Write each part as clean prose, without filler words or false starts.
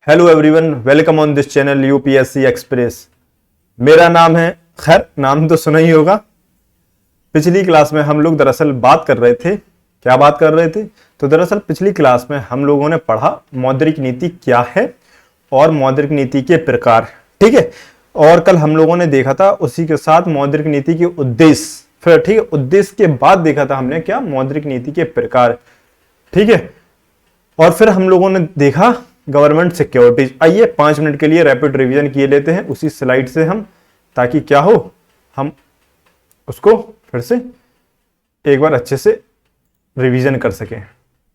Hello everyone, welcome on this channel UPSC express. मेरा नाम है, खैर नाम तो सुना ही होगा। पिछली क्लास में हम लोग दरअसल बात कर रहे थे, क्या बात कर रहे थे? तो दरअसल पिछली क्लास में हम लोगों ने पढ़ा मौद्रिक नीति क्या है और मौद्रिक नीति के प्रकार, ठीक है। और कल हम लोगों ने देखा था उसी के साथ मौद्रिक नीति के उद्देश्य, फिर ठीक है, उद्देश्य के बाद देखा था हमने क्या, मौद्रिक नीति के प्रकार, ठीक है। और फिर हम लोगों ने देखा गवर्नमेंट सिक्योरिटीज। आइए 5 मिनट के लिए रैपिड रिवीजन किए लेते हैं उसी स्लाइड से हम, ताकि क्या हो, हम उसको फिर से एक बार अच्छे से रिवीजन कर सकें,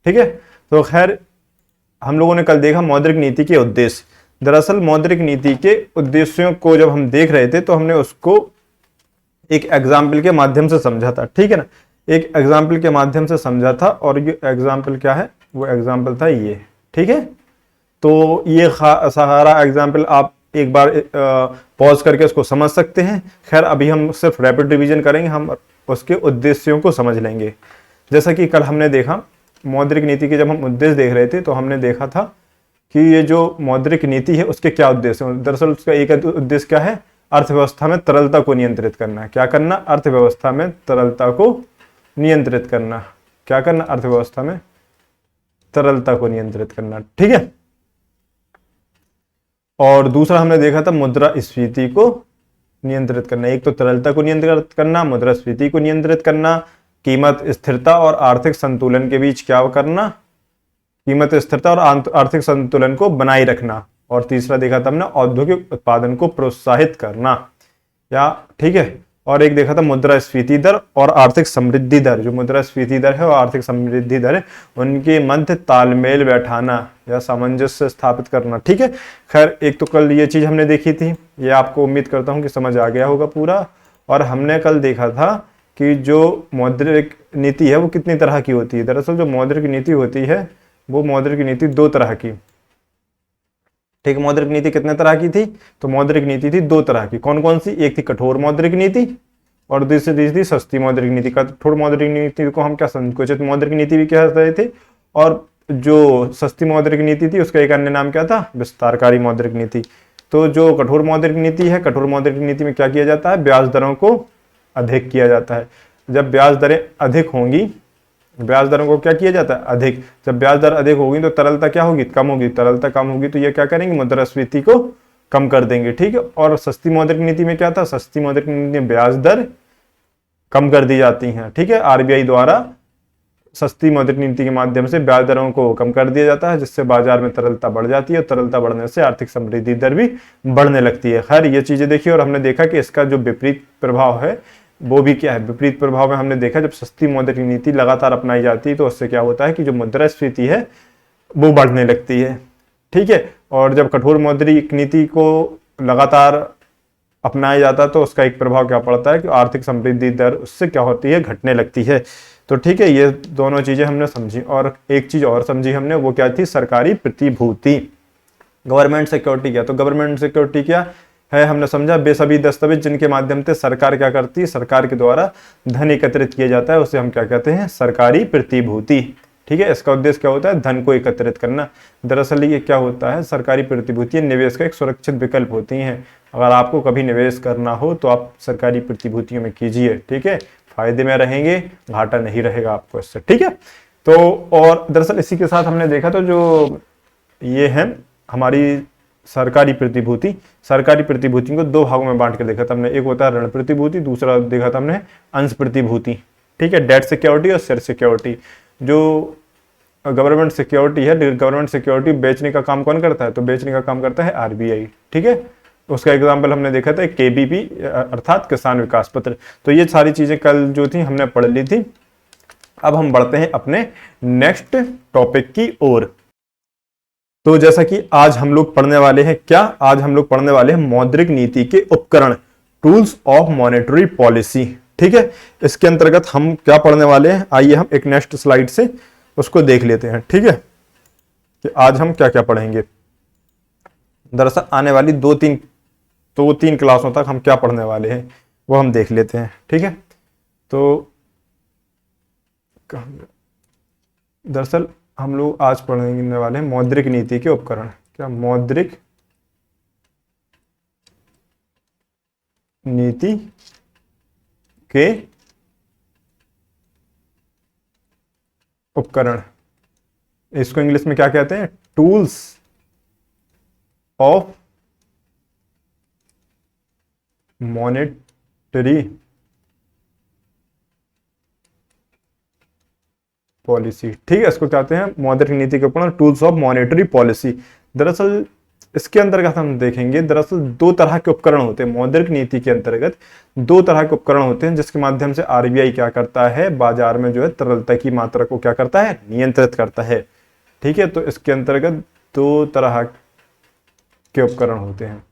ठीक है। तो खैर हम लोगों ने कल देखा मौद्रिक नीति के उद्देश्य। दरअसल मौद्रिक नीति के उद्देश्यों को जब हम देख रहे थे तो हमने उसको एक एग्जाम्पल के माध्यम से समझा था, ठीक है ना। एक एग्जाम्पल के माध्यम से समझा था और ये एग्जाम्पल क्या है, वो एग्जाम्पल था ये, ठीक है। तो ये सारा एग्जाम्पल आप एक बार पॉज करके उसको समझ सकते हैं। खैर अभी हम सिर्फ रैपिड रिवीजन करेंगे, हम उसके उद्देश्यों को समझ लेंगे। जैसा कि कल हमने देखा मौद्रिक नीति के जब हम उद्देश्य देख रहे थे तो हमने देखा था कि ये जो मौद्रिक नीति है उसके क्या उद्देश्य हैं। दरअसल उसका एक उद्देश्य क्या है, अर्थव्यवस्था में तरलता को नियंत्रित करना। क्या करना? अर्थव्यवस्था में तरलता को नियंत्रित करना। क्या करना? अर्थव्यवस्था में तरलता को नियंत्रित करना, ठीक है। और दूसरा हमने देखा था मुद्रास्फीति को नियंत्रित करना। एक तो तरलता को नियंत्रित करना, मुद्रास्फीति को नियंत्रित करना, कीमत स्थिरता और आर्थिक संतुलन के बीच क्या करना, कीमत स्थिरता और आर्थिक संतुलन को बनाए रखना। और तीसरा देखा था हमने औद्योगिक उत्पादन को प्रोत्साहित करना, या ठीक है। और एक देखा था मुद्रास्फीति दर और आर्थिक समृद्धि दर। जो मुद्रास्फीति दर है और आर्थिक समृद्धि दर है उनके मध्य तालमेल बैठाना या सामंजस्य स्थापित करना, ठीक है। खैर एक तो कल ये चीज हमने देखी थी, ये आपको उम्मीद करता हूं कि समझ आ गया होगा पूरा। और हमने कल देखा था कि जो मौद्रिक नीति है वो कितनी तरह की होती है। दरअसल जो मौद्रिक नीति होती है वो मौद्रिक नीति 2 तरह की, ठीक है। मौद्रिक नीति कितने तरह की थी? तो मौद्रिक नीति थी 2 तरह की। कौन कौन सी? एक थी कठोर मौद्रिक नीति और दूसरी थी सस्ती मौद्रिक नीति। कठोर मौद्रिक नीति को हम क्या संकुचित मौद्रिक नीति भी कह रहे थे, और जो सस्ती मौद्रिक नीति थी उसका एक अन्य नाम क्या था? विस्तारकारी मौद्रिक नीति। तो जो कठोर मौद्रिक नीति है, कठोर मौद्रिक नीति में क्या किया जाता है? ब्याज दरों को अधिक किया जाता है। जब ब्याज दरें अधिक होंगी, ब्याज दरों को क्या किया जाता है? अधिक। जब ब्याज दर अधिक होगी तो तरलता क्या होगी? कम होगी। तरलता कम होगी तो ये क्या करेंगे? मुद्रास्फीति को कम कर देंगे, ठीक है। और सस्ती मौद्रिक नीति में क्या था? सस्ती मौद्रिक नीति में ब्याज दर कम कर दी जाती हैं, ठीक है। आरबीआई द्वारा सस्ती मौद्रिक नीति के माध्यम से ब्याज दरों को कम कर दिया जाता है, जिससे बाजार में तरलता बढ़ जाती है। तरलता बढ़ने से आर्थिक समृद्धि दर भी बढ़ने लगती है। खैर ये चीजें देखिए, और हमने देखा कि इसका जो विपरीत प्रभाव है वो भी क्या है? विपरीत प्रभाव में हमने देखा जब सस्ती मौद्रिक नीति लगातार अपनाई जाती है तो उससे क्या होता है कि जो मुद्रास्फीति है वो बढ़ने लगती है, ठीक है। और जब कठोर मौद्रिक नीति को लगातार अपनाया जाता है तो उसका एक प्रभाव क्या पड़ता है कि आर्थिक समृद्धि दर उससे क्या होती है? घटने लगती है। तो ठीक है, ये दोनों चीजें हमने समझी। और एक चीज और समझी हमने, वो क्या थी? सरकारी प्रतिभूति, गवर्नमेंट सिक्योरिटी। क्या? तो गवर्नमेंट सिक्योरिटी क्या है हमने समझा, बेसभी दस्तावेज जिनके माध्यम से सरकार क्या करती है? सरकार के द्वारा धन एकत्रित किया जाता है, उसे हम क्या कहते हैं? सरकारी प्रतिभूति, ठीक है। इसका उद्देश्य क्या होता है? धन को एकत्रित करना। दरअसल ये क्या होता है? सरकारी प्रतिभूतियां निवेश का एक सुरक्षित विकल्प होती हैं। अगर आपको कभी निवेश करना हो तो आप सरकारी प्रतिभूतियों में कीजिए, ठीक है। फायदे में रहेंगे, घाटा नहीं रहेगा आपको इससे, ठीक है। तो और दरअसल इसी के साथ हमने देखा तो जो ये है हमारी सरकारी प्रतिभूति, सरकारी प्रतिभूति को 2 भागों में बांट के देखा था हमने। एक होता है ऋण प्रतिभूति, दूसरा देखा था हमने अंश प्रतिभूति, ठीक है। डेट सिक्योरिटी और शेयर सिक्योरिटी। जो गवर्नमेंट सिक्योरिटी है, गवर्नमेंट सिक्योरिटी बेचने का काम कौन करता है? तो बेचने का काम करता है आरबीआई, ठीक है। उसका एग्जाम्पल हमने देखा था केबीपी अर्थात किसान विकास पत्र। तो ये सारी चीजें कल जो थी हमने पढ़ ली थी। अब हम बढ़ते हैं अपने नेक्स्ट टॉपिक की ओर। तो जैसा कि आज हम लोग पढ़ने वाले हैं क्या? आज हम लोग पढ़ने वाले हैं मौद्रिक नीति के उपकरण, टूल्स ऑफ मॉनेटरी पॉलिसी, ठीक है। इसके अंतर्गत हम क्या पढ़ने वाले हैं, आइए हम एक नेक्स्ट स्लाइड से उसको देख लेते हैं, ठीक है, कि आज हम क्या क्या पढ़ेंगे। दरअसल आने वाली 2-3 क्लासों तक हम क्या पढ़ने वाले हैं वो हम देख लेते हैं, ठीक है। तो दरअसल हम लोग आज पढ़ने वाले हैं मौद्रिक नीति के उपकरण। क्या, मौद्रिक नीति के उपकरण, इसको इंग्लिश में क्या कहते हैं, टूल्स ऑफ मॉनेटरी पॉलिसी। ठीक है, इसको कहते हैं मौद्रिक नीति के उपकरण, टूल्स ऑफ मॉनेटरी पॉलिसी। दरअसल इसके अंतर्गत हम देखेंगे, दरअसल दो तरह के उपकरण होते हैं मौद्रिक नीति के अंतर्गत, दो तरह के उपकरण होते हैं जिसके माध्यम से आरबीआई क्या करता है, बाजार में जो है तरलता की मात्रा को क्या करता है, नियंत्रित करता है। ठीक है, तो इसके अंतर्गत दो तरह के उपकरण होते हैं।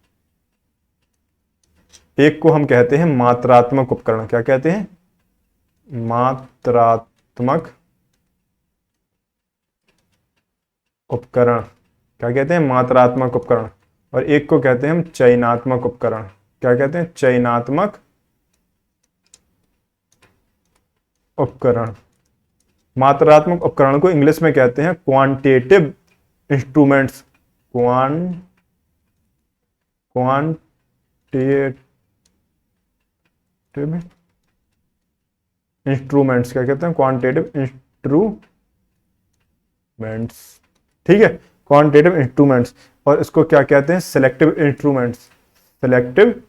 एक को हम कहते हैं मात्रात्मक उपकरण। क्या कहते हैं, मात्रात्मक उपकरण। क्या कहते हैं, मात्रात्मक उपकरण। और एक को कहते हैं हम चयनात्मक उपकरण। क्या कहते हैं, चयनात्मक उपकरण। मात्रात्मक उपकरण को इंग्लिश में कहते हैं क्वांटिटेटिव इंस्ट्रूमेंट्स। Quantitative instruments. क्या कहते हैं, क्वांटिटेटिव इंस्ट्रूमेंट्स। ठीक है, क्वांटिटेटिव इंस्ट्रूमेंट्स। और इसको क्या कहते हैं, सिलेक्टिव इंस्ट्रूमेंट्स। Selective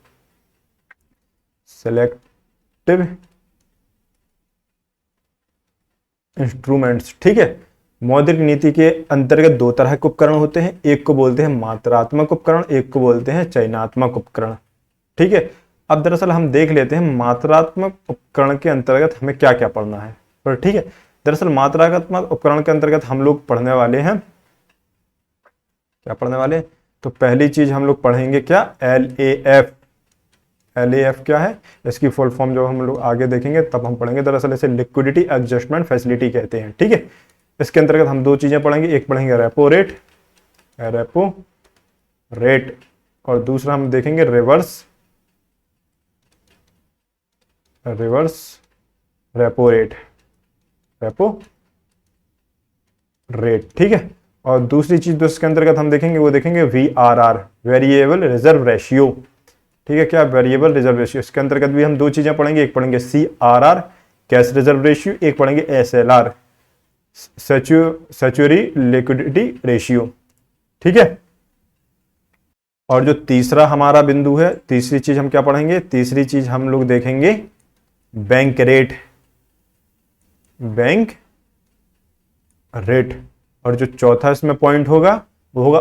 instruments. ठीक है, मौद्रिक नीति के अंतर्गत दो तरह के उपकरण होते हैं, एक को बोलते हैं मात्रात्मक उपकरण, एक को बोलते हैं चयनात्मक उपकरण। ठीक है, अब दरअसल हम देख लेते हैं मात्रात्मक उपकरण के अंतर्गत हमें क्या क्या पढ़ना है। पर ठीक है, दरअसल मात्रात्मक उपकरण के अंतर्गत हम लोग पढ़ने वाले हैं, क्या पढ़ने वाले, तो पहली चीज हम लोग पढ़ेंगे क्या, LAF। LAF क्या है, इसकी फुल फॉर्म जो हम लोग आगे देखेंगे तब हम पढ़ेंगे। दरअसल इसे लिक्विडिटी एडजस्टमेंट फैसिलिटी कहते हैं। ठीक है, इसके अंतर्गत हम दो चीजें पढ़ेंगे, एक पढ़ेंगे रेपो रेट, और दूसरा हम देखेंगे रिवर्स रेपो रेट। ठीक है, और दूसरी चीज जो इसके अंतर्गत हम देखेंगे वो देखेंगे VRR, वेरिएबल रिजर्व रेशियो। ठीक है, क्या, वेरिएबल रिजर्व रेशियो। इसके अंतर्गत भी हम दो चीजें पढ़ेंगे, एक पढ़ेंगे CRR, कैश रिजर्व रेशियो, एक पढ़ेंगे SLR, सैचुरी लिक्विडिटी रेशियो। ठीक है, और जो तीसरा हमारा बिंदु है, तीसरी चीज हम क्या पढ़ेंगे, तीसरी चीज हम लोग देखेंगे बैंक रेट। और जो चौथा इसमें पॉइंट होगा वो होगा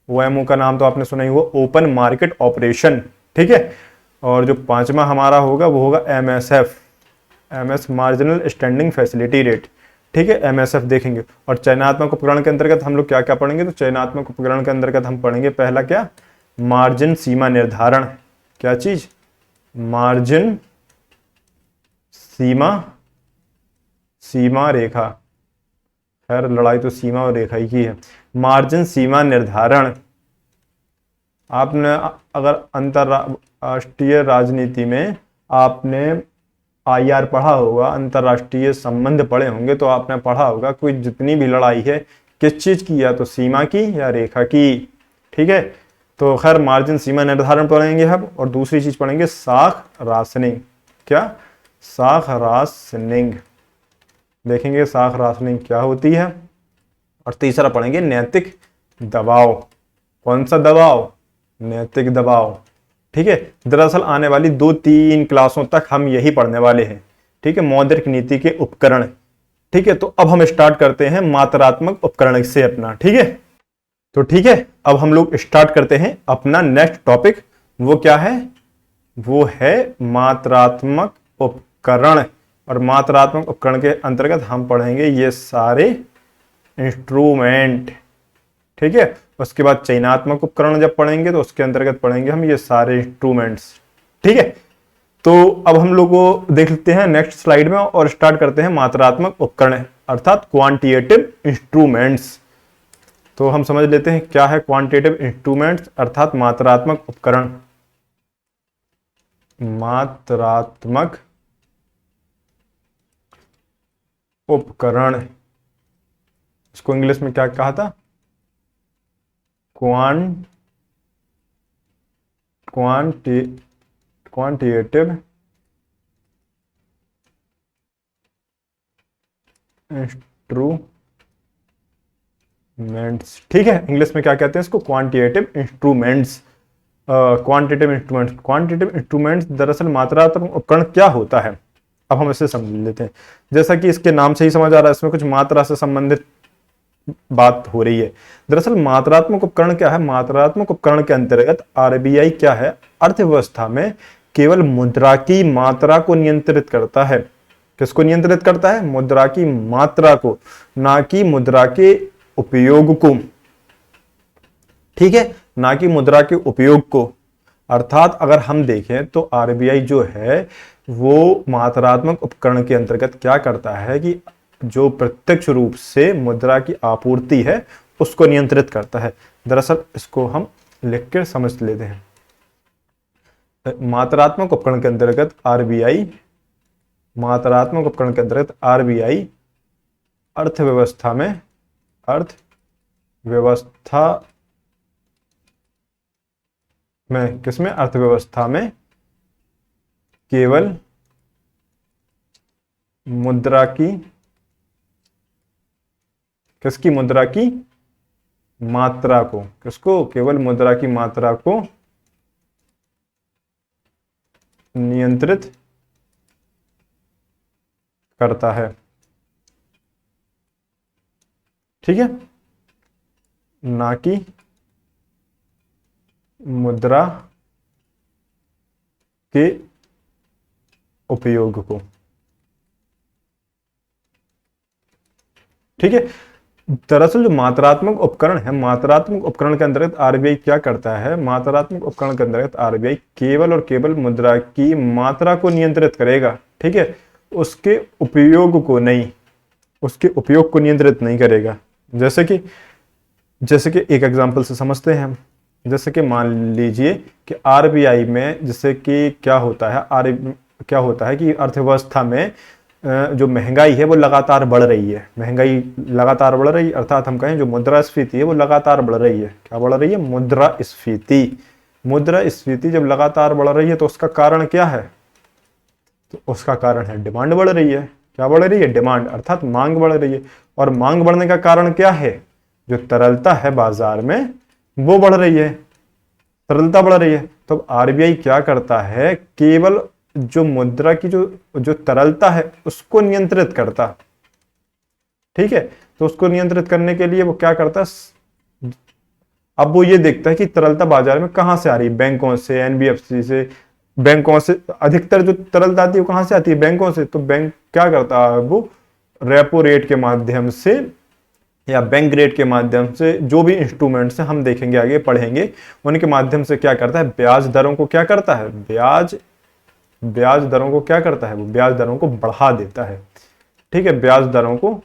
OMO का नाम तो आपने सुना ही होगा, ओपन मार्केट ऑपरेशन। ठीक है, और जो पांचवा हमारा होगा वो होगा MS marginal standing facility rate. ठीक है, MSF देखेंगे। और चयनात्मक उपकरण के अंतर्गत हम लोग क्या क्या पढ़ेंगे, तो चयनात्मक उपकरण के अंतर्गत हम पढ़ेंगे पहला क्या, मार्जिन सीमा निर्धारण। क्या चीज, मार्जिन सीमा रेखा। खैर लड़ाई तो सीमा और रेखा ही की है। मार्जिन सीमा निर्धारण, आपने अगर अंतरराष्ट्रीय राजनीति में आपने IR पढ़ा होगा, अंतरराष्ट्रीय संबंध पढ़े होंगे, तो आपने पढ़ा होगा कोई जितनी भी लड़ाई है किस चीज की, या तो सीमा की या रेखा की। ठीक है, तो खैर मार्जिन सीमा निर्धारण पढ़ेंगे हम, और दूसरी चीज पढ़ेंगे साख राशनिंग। क्या, साख राशनिंग देखेंगे, साख राशनिंग क्या होती है। और तीसरा पढ़ेंगे नैतिक दबाव। कौन सा दबाव, नैतिक दबाव। ठीक है, दरअसल आने वाली 2-3 क्लासों तक हम यही पढ़ने वाले हैं। ठीक है, मौद्रिक नीति के उपकरण। ठीक है, तो अब हम स्टार्ट करते हैं मात्रात्मक उपकरण से अपना। ठीक है, तो ठीक है, अब हम लोग स्टार्ट करते हैं अपना नेक्स्ट टॉपिक। वो क्या है, वो है मात्रात्मक उपकरण। और मात्रात्मक उपकरण के अंतर्गत हम पढ़ेंगे ये सारे इंस्ट्रूमेंट। ठीक है, उसके बाद चयनात्मक उपकरण जब पढ़ेंगे तो उसके अंतर्गत पढ़ेंगे हम ये सारे इंस्ट्रूमेंट्स। ठीक है, तो अब हम लोग को देख लेते हैं नेक्स्ट स्लाइड में और स्टार्ट करते हैं मात्रात्मक उपकरण अर्थात क्वांटिटेटिव इंस्ट्रूमेंट्स। तो हम समझ लेते हैं क्या है क्वांटिटेटिव इंस्ट्रूमेंट्स अर्थात मात्रात्मक उपकरण। मात्रात्मक उपकरण, इसको इंग्लिश में क्या कहा था, क्वांटिटेटिव इंस्ट्रूमेंट्स, ठीक है, इंग्लिश में क्या कहते हैं इसको, क्वांटिटेटिव इंस्ट्रूमेंट्स। क्वांटिटेटिव इंस्ट्रूमेंट्स दरअसल मात्रात्मक उपकरण क्या होता है, अब हम इसे समझ लेते हैं। जैसा कि इसके नाम से ही समझ आ रहा है, इसमें कुछ मात्रा से संबंधित बात हो रही है। दरअसल मात्रात्मक उपकरण क्या है, मात्रात्मक उपकरण के अंतर्गत आरबीआई क्या है, अर्थव्यवस्था में केवल मुद्रा की मात्रा को नियंत्रित करता है। किसको नियंत्रित करता है, मुद्रा की मात्रा को, ना कि मुद्रा के उपयोग को, ठीक है, ना कि मुद्रा के उपयोग को। अर्थात अगर हम देखें तो आरबीआई जो है वो मात्रात्मक उपकरण के अंतर्गत क्या करता है कि जो प्रत्यक्ष रूप से मुद्रा की आपूर्ति है उसको नियंत्रित करता है। दरअसल इसको हम लिख कर समझ लेते हैं। मात्रात्मक उपकरण के अंतर्गत आरबीआई, मात्रात्मक उपकरण के अंतर्गत आरबीआई अर्थव्यवस्था में, अर्थव्यवस्था में, किसमें, अर्थव्यवस्था में केवल मुद्रा की, किसकी, मुद्रा की मात्रा को, किसको, केवल मुद्रा की मात्रा को नियंत्रित करता है, ठीक है, ना कि मुद्रा के उपयोग को, ठीक है। दरअसल जो मात्रात्मक उपकरण है, मात्रात्मक उपकरण के अंतर्गत आरबीआई क्या करता है, मात्रात्मक उपकरण के अंतर्गत आरबीआई केवल और केवल मुद्रा की मात्रा को नियंत्रित करेगा, ठीक है, उसके उपयोग को नहीं, उसके उपयोग को नियंत्रित नहीं करेगा। जैसे कि एक एग्जांपल से समझते हैं हम। जैसे कि मान लीजिए कि आरबीआई में, जैसे कि क्या होता है कि अर्थव्यवस्था में जो महंगाई है वो लगातार बढ़ रही है, महंगाई लगातार बढ़ रही है, अर्थात हम कहें जो मुद्रास्फीति है वो लगातार बढ़ रही है। क्या बढ़ रही है, मुद्रास्फीति। मुद्रास्फीति जब लगातार बढ़ रही है तो उसका कारण क्या है, तो उसका कारण है डिमांड बढ़ रही है। क्या बढ़ रही है, डिमांड, अर्थात मांग बढ़ रही है। और मांग बढ़ने का कारण क्या है, जो तरलता है बाजार में वो बढ़ रही है, तरलता बढ़ रही है। तो आरबीआई क्या करता है, केवल जो मुद्रा की जो तरलता है उसको नियंत्रित करता, ठीक है। तो उसको नियंत्रित करने के लिए वो क्या करता है, अब वो ये देखता है कि तरलता बाजार में कहां से आ रही है, बैंकों से, एनबीएफसी से, बैंकों से। अधिकतर जो तरलता आती है वो कहां से आती है, बैंकों से। तो बैंक क्या करता है, वो रेपो रेट के माध्यम से या बैंक रेट के माध्यम से, जो भी इंस्ट्रूमेंट्स हैं हम देखेंगे आगे पढ़ेंगे, उनके माध्यम से क्या करता है, ब्याज दरों को क्या करता है, ब्याज दरों को क्या करता है, वो ब्याज दरों को बढ़ा देता है, ठीक है, ब्याज दरों को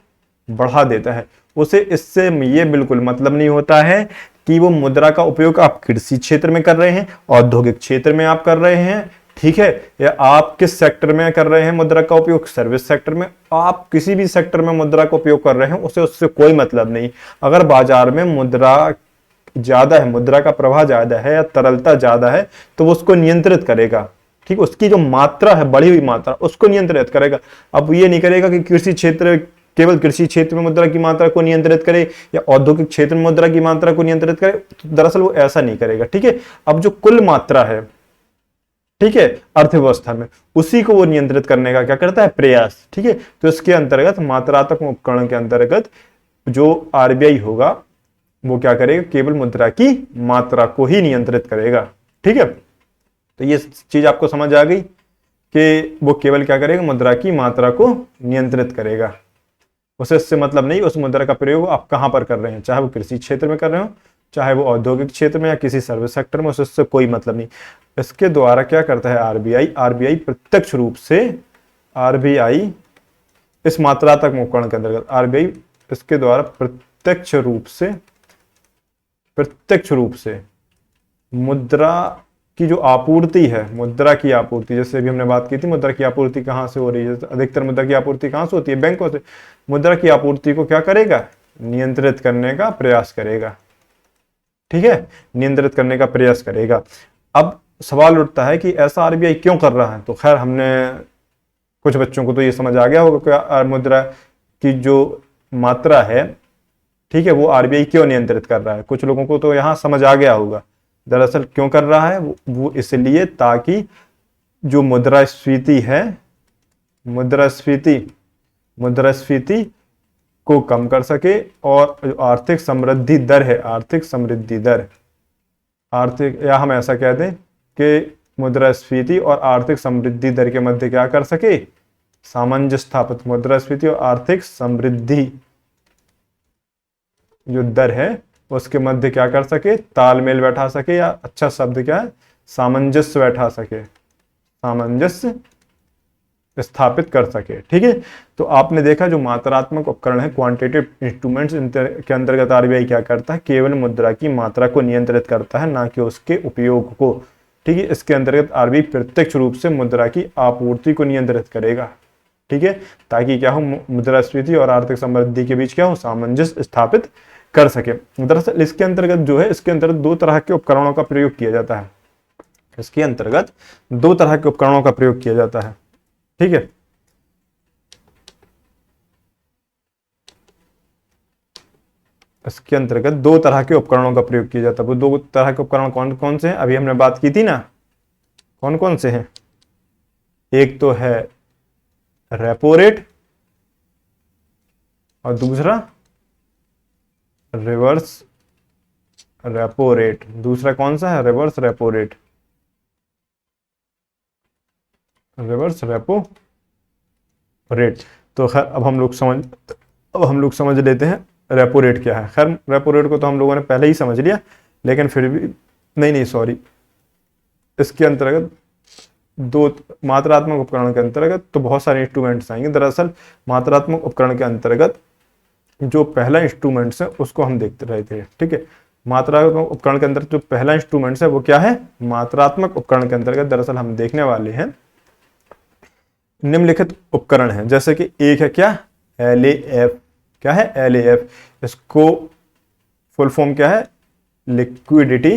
बढ़ा देता है। उसे इससे ये बिल्कुल मतलब नहीं होता है कि वो मुद्रा का उपयोग आप कृषि क्षेत्र में कर रहे हैं, औद्योगिक क्षेत्र में आप कर रहे हैं, ठीक है, या आप किस सेक्टर में कर रहे हैं मुद्रा का उपयोग, सर्विस सेक्टर में, आप किसी भी सेक्टर में मुद्रा का उपयोग कर रहे हैं, उसे उससे कोई मतलब नहीं। अगर बाजार में मुद्रा ज्यादा है, मुद्रा का प्रवाह ज्यादा है या तरलता ज्यादा है, तो वो उसको नियंत्रित करेगा, ठीक, उसकी जो मात्रा है, बढ़ी हुई मात्रा, उसको नियंत्रित करेगा। अब ये नहीं करेगा कि कृषि क्षेत्र, केवल कृषि क्षेत्र में मुद्रा की मात्रा को नियंत्रित करे या औद्योगिक क्षेत्र में मुद्रा की मात्रा को नियंत्रित करे, तो दरअसल वो ऐसा नहीं करेगा, ठीक है। अब जो कुल मात्रा है, ठीक है, अर्थव्यवस्था में, उसी को वो नियंत्रित करने का क्या करता है, प्रयास, ठीक है। तो इसके अंतर्गत मात्रात्मक उपकरण के अंतर्गत जो आरबीआई होगा वो क्या करेगा, केवल मुद्रा की मात्रा को ही नियंत्रित करेगा, ठीक है। तो ये चीज आपको समझ आ गई कि वो केवल क्या करेगा, मुद्रा की मात्रा को नियंत्रित करेगा। उसे इससे मतलब नहीं उस मुद्रा का प्रयोग आप कहां पर कर रहे हैं, चाहे वो कृषि क्षेत्र में कर रहे हो, चाहे वो औद्योगिक क्षेत्र में या किसी सर्विस सेक्टर में, उससे कोई मतलब नहीं। इसके द्वारा क्या करता है आरबीआई प्रत्यक्ष रूप से, आरबीआई इस मात्रात्मक उपकरण के अंतर्गत आरबीआई इसके द्वारा प्रत्यक्ष रूप से मुद्रा की जो आपूर्ति है, मुद्रा की आपूर्ति, जैसे अभी हमने बात की थी, मुद्रा की आपूर्ति कहां से हो रही है, अधिकतर मुद्रा की आपूर्ति कहां से होती है, बैंकों से। मुद्रा की आपूर्ति को क्या करेगा, नियंत्रित करने का प्रयास करेगा, ठीक है, नियंत्रित करने का प्रयास करेगा। अब सवाल उठता है कि ऐसा आरबीआई क्यों कर रहा है। तो खैर हमने कुछ बच्चों को तो ये समझ आ गया होगा कि मुद्रा की जो मात्रा है, ठीक है, वो आरबीआई क्यों नियंत्रित कर रहा है। कुछ लोगों को तो यहाँ समझ आ गया होगा। दरअसल क्यों कर रहा है वो इसलिए ताकि जो मुद्रास्फीति है, मुद्रास्फीति को कम कर सके, और जो आर्थिक समृद्धि दर है, आर्थिक या हम ऐसा कह दें कि मुद्रास्फीति और आर्थिक समृद्धि दर के मध्य क्या कर सके, सामंजस्य स्थापित। मुद्रास्फीति और आर्थिक समृद्धि जो दर है उसके मध्य क्या कर सके, तालमेल बैठा सके, या अच्छा शब्द क्या है, सामंजस्य बैठा सके, सामंजस्य स्थापित कर सके। ठीक है, तो आपने देखा जो मात्रात्मक उपकरण है, क्वांटिटेटिव इंस्ट्रूमेंट्स, के अंतर्गत आरबीआई क्या करता है, केवल मुद्रा की मात्रा को नियंत्रित करता है, ना कि उसके उपयोग को। ठीक है, इसके अंतर्गत आरबीआई प्रत्यक्ष रूप से मुद्रा की आपूर्ति को नियंत्रित करेगा। ठीक है, ताकि क्या हो, मुद्रास्फीति और आर्थिक समृद्धि के बीच क्या हो, सामंजस्य स्थापित कर सके। दरअसल इसके अंतर्गत जो है, इसके अंतर्गत दो तरह के उपकरणों का प्रयोग किया जाता है। इसके अंतर्गत दो तरह के उपकरणों का प्रयोग किया जाता है। ठीक है, इसके अंतर्गत दो तरह के उपकरणों का प्रयोग किया जाता है। वो दो तरह के उपकरण कौन कौन से हैं, अभी हमने बात की थी ना, कौन कौन से हैं। एक तो है रेपो रेट और दूसरा रिवर्स रेपो रेट। दूसरा कौन सा है, reverse repo rate, reverse repo rate. तो खैर अब हम लोग समझ लेते हैं रेपो रेट क्या है। खैर रेपो रेट को तो हम लोगों ने पहले ही समझ लिया, लेकिन फिर भी नहीं सॉरी, इसके अंतर्गत दो मात्रात्मक उपकरण के अंतर्गत तो बहुत सारे इंस्ट्रूमेंट्स आएंगे। दरअसल मात्रात्मक उपकरण के अंतर्गत जो पहला इंस्ट्रूमेंट्स है उसको हम देखते रहे थे। ठीक है, मात्रात्मक उपकरण के अंदर जो पहला इंस्ट्रूमेंट्स है वो क्या है, मात्रात्मक उपकरण के अंतर्गत दरअसल हम देखने वाले हैं निम्नलिखित उपकरण है। जैसे कि एक है क्या, LAF। क्या है, LAF। इसको फुल फॉर्म क्या है, लिक्विडिटी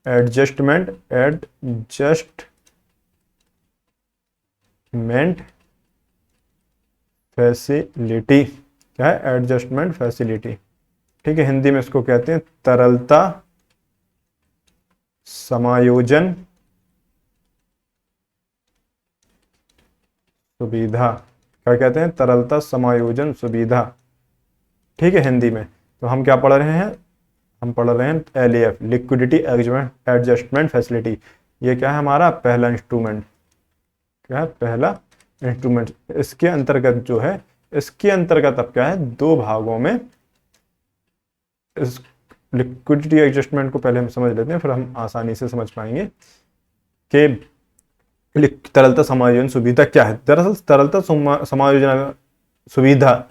एडजस्टमेंट फैसिलिटी। क्या है, एडजस्टमेंट फैसिलिटी। ठीक है, हिंदी में इसको कहते हैं तरलता समायोजन सुविधा। क्या कहते हैं, तरलता समायोजन सुविधा। ठीक है, हिंदी में। तो हम क्या पढ़ रहे हैं, हम पढ़ रहे हैं LAF, लिक्विडिटी एडजस्टमेंट फैसिलिटी। ये क्या है, हमारा पहला इंस्ट्रूमेंट। क्या है, पहला इंस्ट्रूमेंट। इसके अंतर्गत जो है, इसके अंतर्गत अब क्या है, दो भागों में इस लिक्विडिटी एडजस्टमेंट को पहले हम समझ लेते हैं, फिर हम आसानी से समझ पाएंगे कि तरलता समायोजन सुविधा क्या है। दरअसल तरलता समायोजन सुविधा,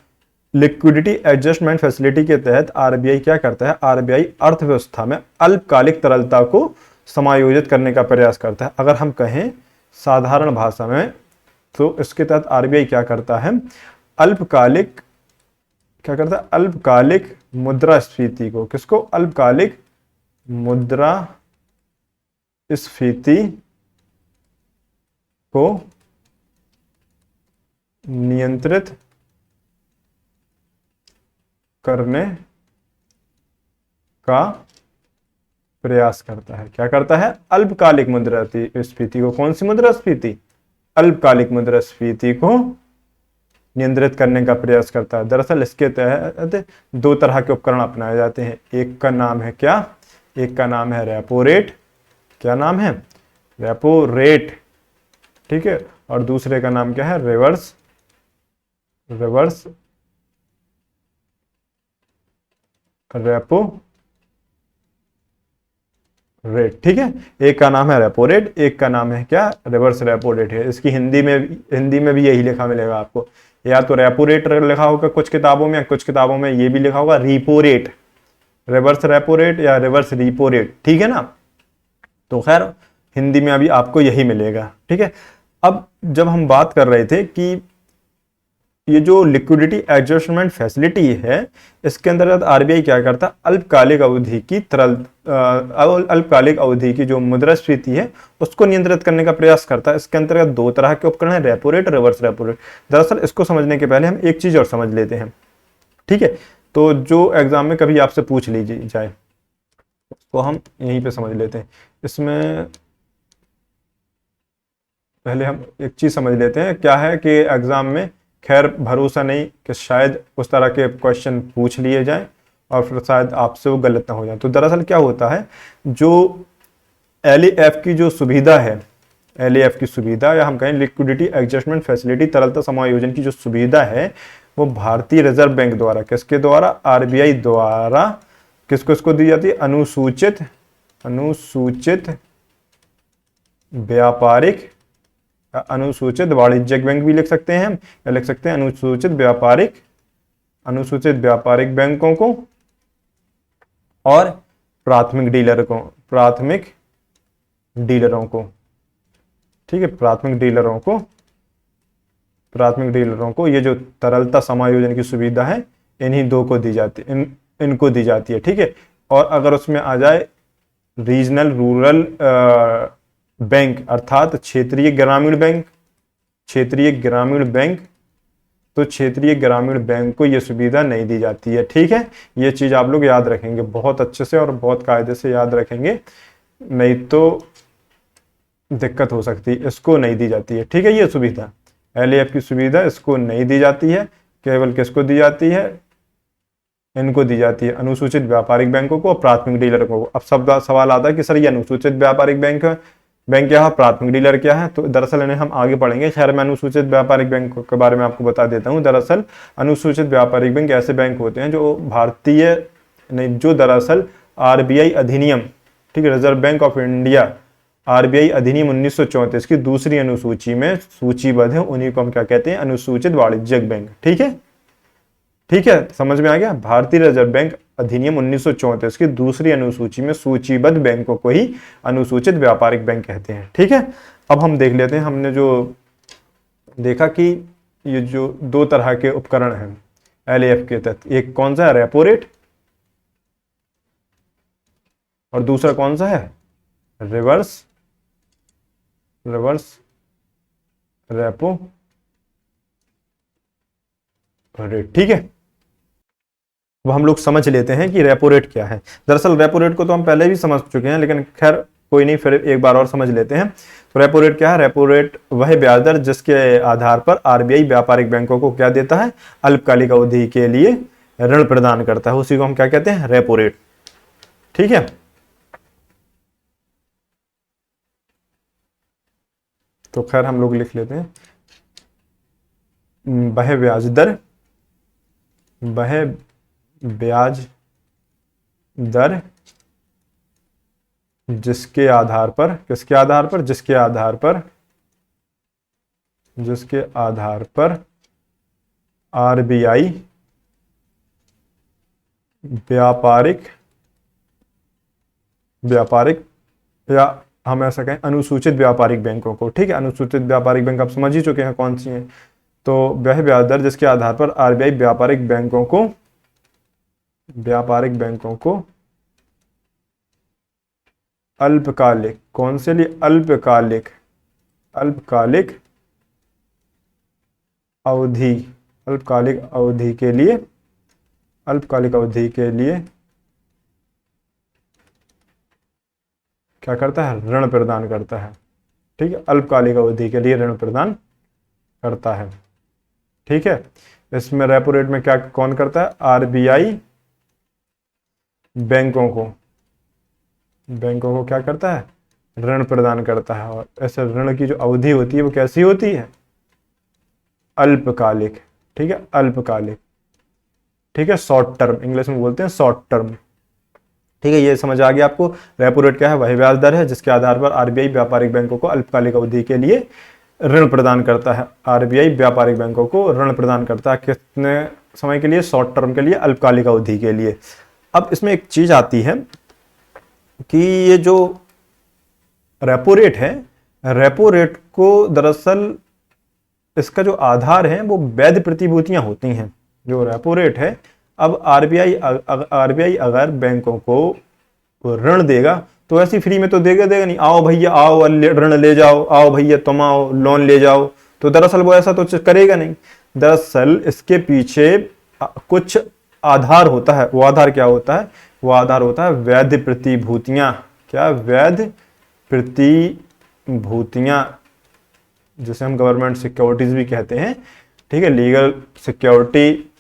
लिक्विडिटी एडजस्टमेंट फैसिलिटी के तहत आरबीआई क्या करता है, आरबीआई अर्थव्यवस्था में अल्पकालिक तरलता को समायोजित करने का प्रयास करता है। अगर हम कहें साधारण भाषा में, तो इसके तहत आरबीआई क्या करता है, अल्पकालिक मुद्रास्फीति को, किसको, अल्पकालिक मुद्रास्फीति को नियंत्रित करने का प्रयास करता है। क्या करता है, अल्पकालिक मुद्रास्फीति को, कौन सी मुद्रास्फीति, अल्पकालिक मुद्रास्फीति को नियंत्रित करने का प्रयास करता है। दरअसल इसके तहत दो तरह के उपकरण अपनाए जाते हैं। एक का नाम है क्या, एक का नाम है रेपो रेट। क्या नाम है, रेपो रेट। ठीक है, और दूसरे का नाम क्या है, रिवर्स रेपो रेट। ठीक है, एक का नाम है रेपो रेट, एक का नाम है क्या, रिवर्स रेपो रेट है। इसकी हिंदी में भी यही लिखा मिलेगा आपको, या तो रेपो रेट लिखा होगा कुछ किताबों में, कुछ किताबों में ये भी लिखा होगा रीपो रेट, रिवर्स रेपो रेट या रिवर्स रीपो रेट। ठीक है ना, तो खैर हिंदी में अभी आपको यही मिलेगा। ठीक है, अब जब हम बात कर रहे थे कि ये जो लिक्विडिटी एडजस्टमेंट फैसिलिटी है, इसके अंतर्गत आरबीआई क्या करता है, अल्पकालिक अवधि की अल्पकालिक अवधि की जो मुद्रास्फीति है उसको नियंत्रित करने का प्रयास करता है। इसके अंतर्गत दो तरह के उपकरण है, repo rate, reverse repo rate. दरअसल इसको समझने के पहले हम एक चीज और समझ लेते हैं, ठीक है। तो जो एग्जाम में कभी आपसे पूछ लीजिए जाए उसको हम यहीं पे समझ लेते हैं। इसमें पहले हम एक चीज समझ लेते हैं, क्या है कि एग्जाम में खैर भरोसा नहीं कि शायद उस तरह के क्वेश्चन पूछ लिए जाएं और फिर शायद आपसे वो गलत ना हो जाए। तो दरअसल क्या होता है, जो एलईएफ की जो सुविधा है, एलईएफ की सुविधा या हम कहें लिक्विडिटी एडजस्टमेंट फैसिलिटी, तरलता समायोजन की जो सुविधा है, वो भारतीय रिजर्व बैंक द्वारा, किसके द्वारा, आरबीआई द्वारा किसको किसको दी जाती है, अनुसूचित व्यापारिक, अनुसूचित वाणिज्यिक बैंक भी लिख सकते हैं हम, या लिख सकते हैं अनुसूचित व्यापारिक बैंकों को और प्राथमिक डीलरों को, ठीक है, प्राथमिक डीलरों को ये जो तरलता समायोजन की सुविधा है इन्हीं दो को दी जाती है, इनको दी जाती है, ठीक है। और अगर उसमें आ जाए रीजनल रूरल बैंक अर्थात क्षेत्रीय ग्रामीण बैंक, तो क्षेत्रीय ग्रामीण बैंक को यह सुविधा नहीं दी जाती है, ठीक है। ये चीज आप लोग याद रखेंगे बहुत अच्छे से और बहुत कायदे से याद रखेंगे, नहीं तो दिक्कत हो सकती है। इसको नहीं दी जाती है, ठीक है, ये सुविधा एलईएफ की सुविधा इसको नहीं दी जाती है, केवल किसको दी जाती है, इनको दी जाती है, अनुसूचित व्यापारिक बैंकों को और प्राथमिक डीलर को। अब सब सवाल आता है कि सर ये अनुसूचित व्यापारिक बैंक क्या है, प्राथमिक डीलर क्या है, तो दरअसल इन्हें हम आगे पढ़ेंगे। खैर मैं अनुसूचित व्यापारिक बैंक के बारे में आपको बता देता हूँ। दरअसल अनुसूचित व्यापारिक बैंक ऐसे बैंक होते हैं जो दरअसल आरबीआई अधिनियम, ठीक है, reserve bank of India RBI अधिनियम 1934 की दूसरी अनुसूची में सूचीबद्ध है, उन्हीं को हम क्या कहते हैं, अनुसूचित वाणिज्यिक बैंक, ठीक है, समझ में आ गया। भारतीय रिजर्व बैंक अधिनियम 1934 की दूसरी अनुसूची में सूचीबद्ध बैंकों को ही अनुसूचित व्यापारिक बैंक कहते हैं, ठीक है। अब हम देख लेते हैं, हमने जो देखा कि ये जो दो तरह के उपकरण हैं एलईएफ के तहत, एक कौन सा है, रेपो रेट, और दूसरा कौन सा है, रिवर्स रेपो रेट, ठीक है। अब हम लोग समझ लेते हैं कि रेपो रेट क्या है। दरअसल रेपो रेट को तो हम पहले भी समझ चुके हैं, लेकिन खैर कोई नहीं, फिर एक बार और समझ लेते हैं। तो रेपो रेट क्या है, रेपो रेट वह ब्याज दर जिसके आधार पर आरबीआई व्यापारिक बैंकों को क्या देता है, अल्पकालिक अवधि के लिए ऋण प्रदान करता है, उसी को हम क्या कहते हैं, रेपो रेट, ठीक है। तो खैर हम लोग लिख लेते हैं, वह ब्याज दर जिसके आधार पर, किसके आधार पर, जिसके आधार पर आरबीआई व्यापारिक या हम ऐसा कहें अनुसूचित व्यापारिक बैंकों को, ठीक है। अनुसूचित व्यापारिक बैंक आप समझ ही चुके हैं कौन सी हैं। तो वह ब्याज दर जिसके आधार पर आरबीआई व्यापारिक बैंकों को अल्पकालिक, कौन से लिए, अल्पकालिक अवधि के लिए क्या करता है, ऋण प्रदान करता है, ठीक है, अल्पकालिक अवधि के लिए ऋण प्रदान करता है, ठीक है। इसमें रेपो रेट में क्या कौन करता है, आरबीआई बैंकों को क्या करता है, ऋण प्रदान करता है। और ऐसे ऋण की जो अवधि होती है वो कैसी होती है, अल्पकालिक, ठीक है, अल्पकालिक, ठीक है, शॉर्ट टर्म, इंग्लिश में बोलते हैं शॉर्ट टर्म, ठीक है। ये समझ आ गया आपको। रेपो रेट क्या है, वही ब्याज दर है जिसके आधार पर आरबीआई व्यापारिक बैंकों को अल्पकालिक अवधि के लिए ऋण प्रदान करता है। आरबीआई व्यापारिक बैंकों को ऋण प्रदान करता है कितने समय के लिए, शॉर्ट टर्म के लिए, अल्पकालिक अवधि के लिए। अब इसमें एक चीज आती है कि ये जो रेपो रेट है, रेपो रेट को दरअसल इसका जो आधार है वो वैध प्रतिभूतियां होती हैं, जो रेपो रेट है। अब आरबीआई अगर बैंकों को ऋण देगा तो ऐसी फ्री में तो देगा नहीं, आओ भैया आओ ऋण ले जाओ, आओ भैया तुम आओ लोन ले जाओ, तो दरअसल वो ऐसा तो करेगा नहीं। दरअसल इसके पीछे कुछ आधार होता है। वो आधार क्या होता है? वो आधार होता है वैध प्रतिभूतियां। क्या? वैध प्रतिभूतियां, जिसे हम गवर्नमेंट सिक्योरिटीज भी कहते हैं। ठीक है, लीगल सिक्योरिटी,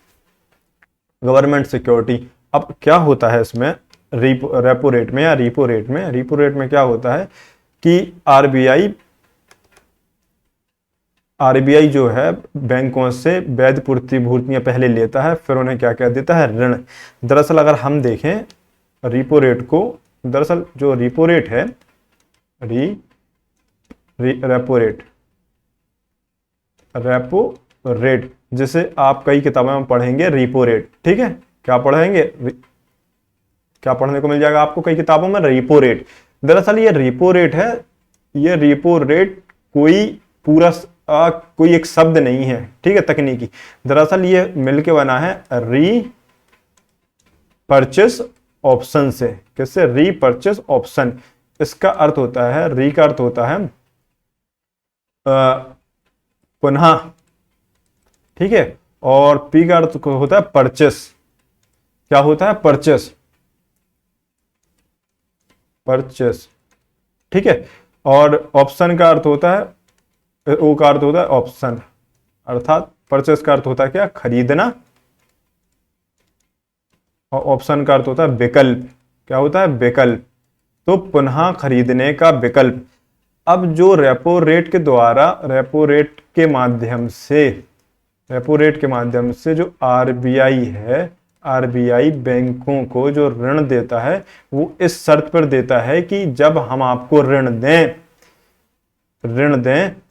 गवर्नमेंट सिक्योरिटी। अब क्या होता है इसमें रेपो रेट में या रीपो रेट में? रीपो रेट में क्या होता है कि आरबीआई जो है बैंकों से वैध प्रतिभूतियां पहले लेता है, फिर उन्हें क्या कह देता है? ऋण। दरअसल अगर हम देखें रीपो रेट को, दरअसल जो रीपो रेट है, रेपो रेट जिसे आप कई किताबों में पढ़ेंगे रीपो रेट। ठीक है, क्या पढ़ेंगे? क्या पढ़ने को मिल जाएगा आपको कई किताबों में? रीपो रेट। दरअसल ये रीपो रेट है, ये रीपो रेट कोई पूरा कोई एक शब्द नहीं है, ठीक है, तकनीकी। दरअसल ये मिलके बना है री परचेस ऑप्शन से। किससे? री परचेस ऑप्शन। इसका अर्थ होता है, री का अर्थ होता है पुनः, ठीक है, और पी का अर्थ होता है परचेस। क्या होता है? परचेस, परचेस, ठीक है। और ऑप्शन का अर्थ होता है, ओ का अर्थ होता है ऑप्शन, अर्थात परचेस का अर्थ होता है क्या? खरीदना, और ऑप्शन का अर्थ होता है विकल्प। क्या होता है? विकल्प। तो पुनः खरीदने का विकल्प। अब जो रेपो रेट के द्वारा, रेपो रेट के माध्यम से जो आरबीआई है, आरबीआई बैंकों को जो ऋण देता है वो इस शर्त पर देता है कि जब हम आपको ऋण दें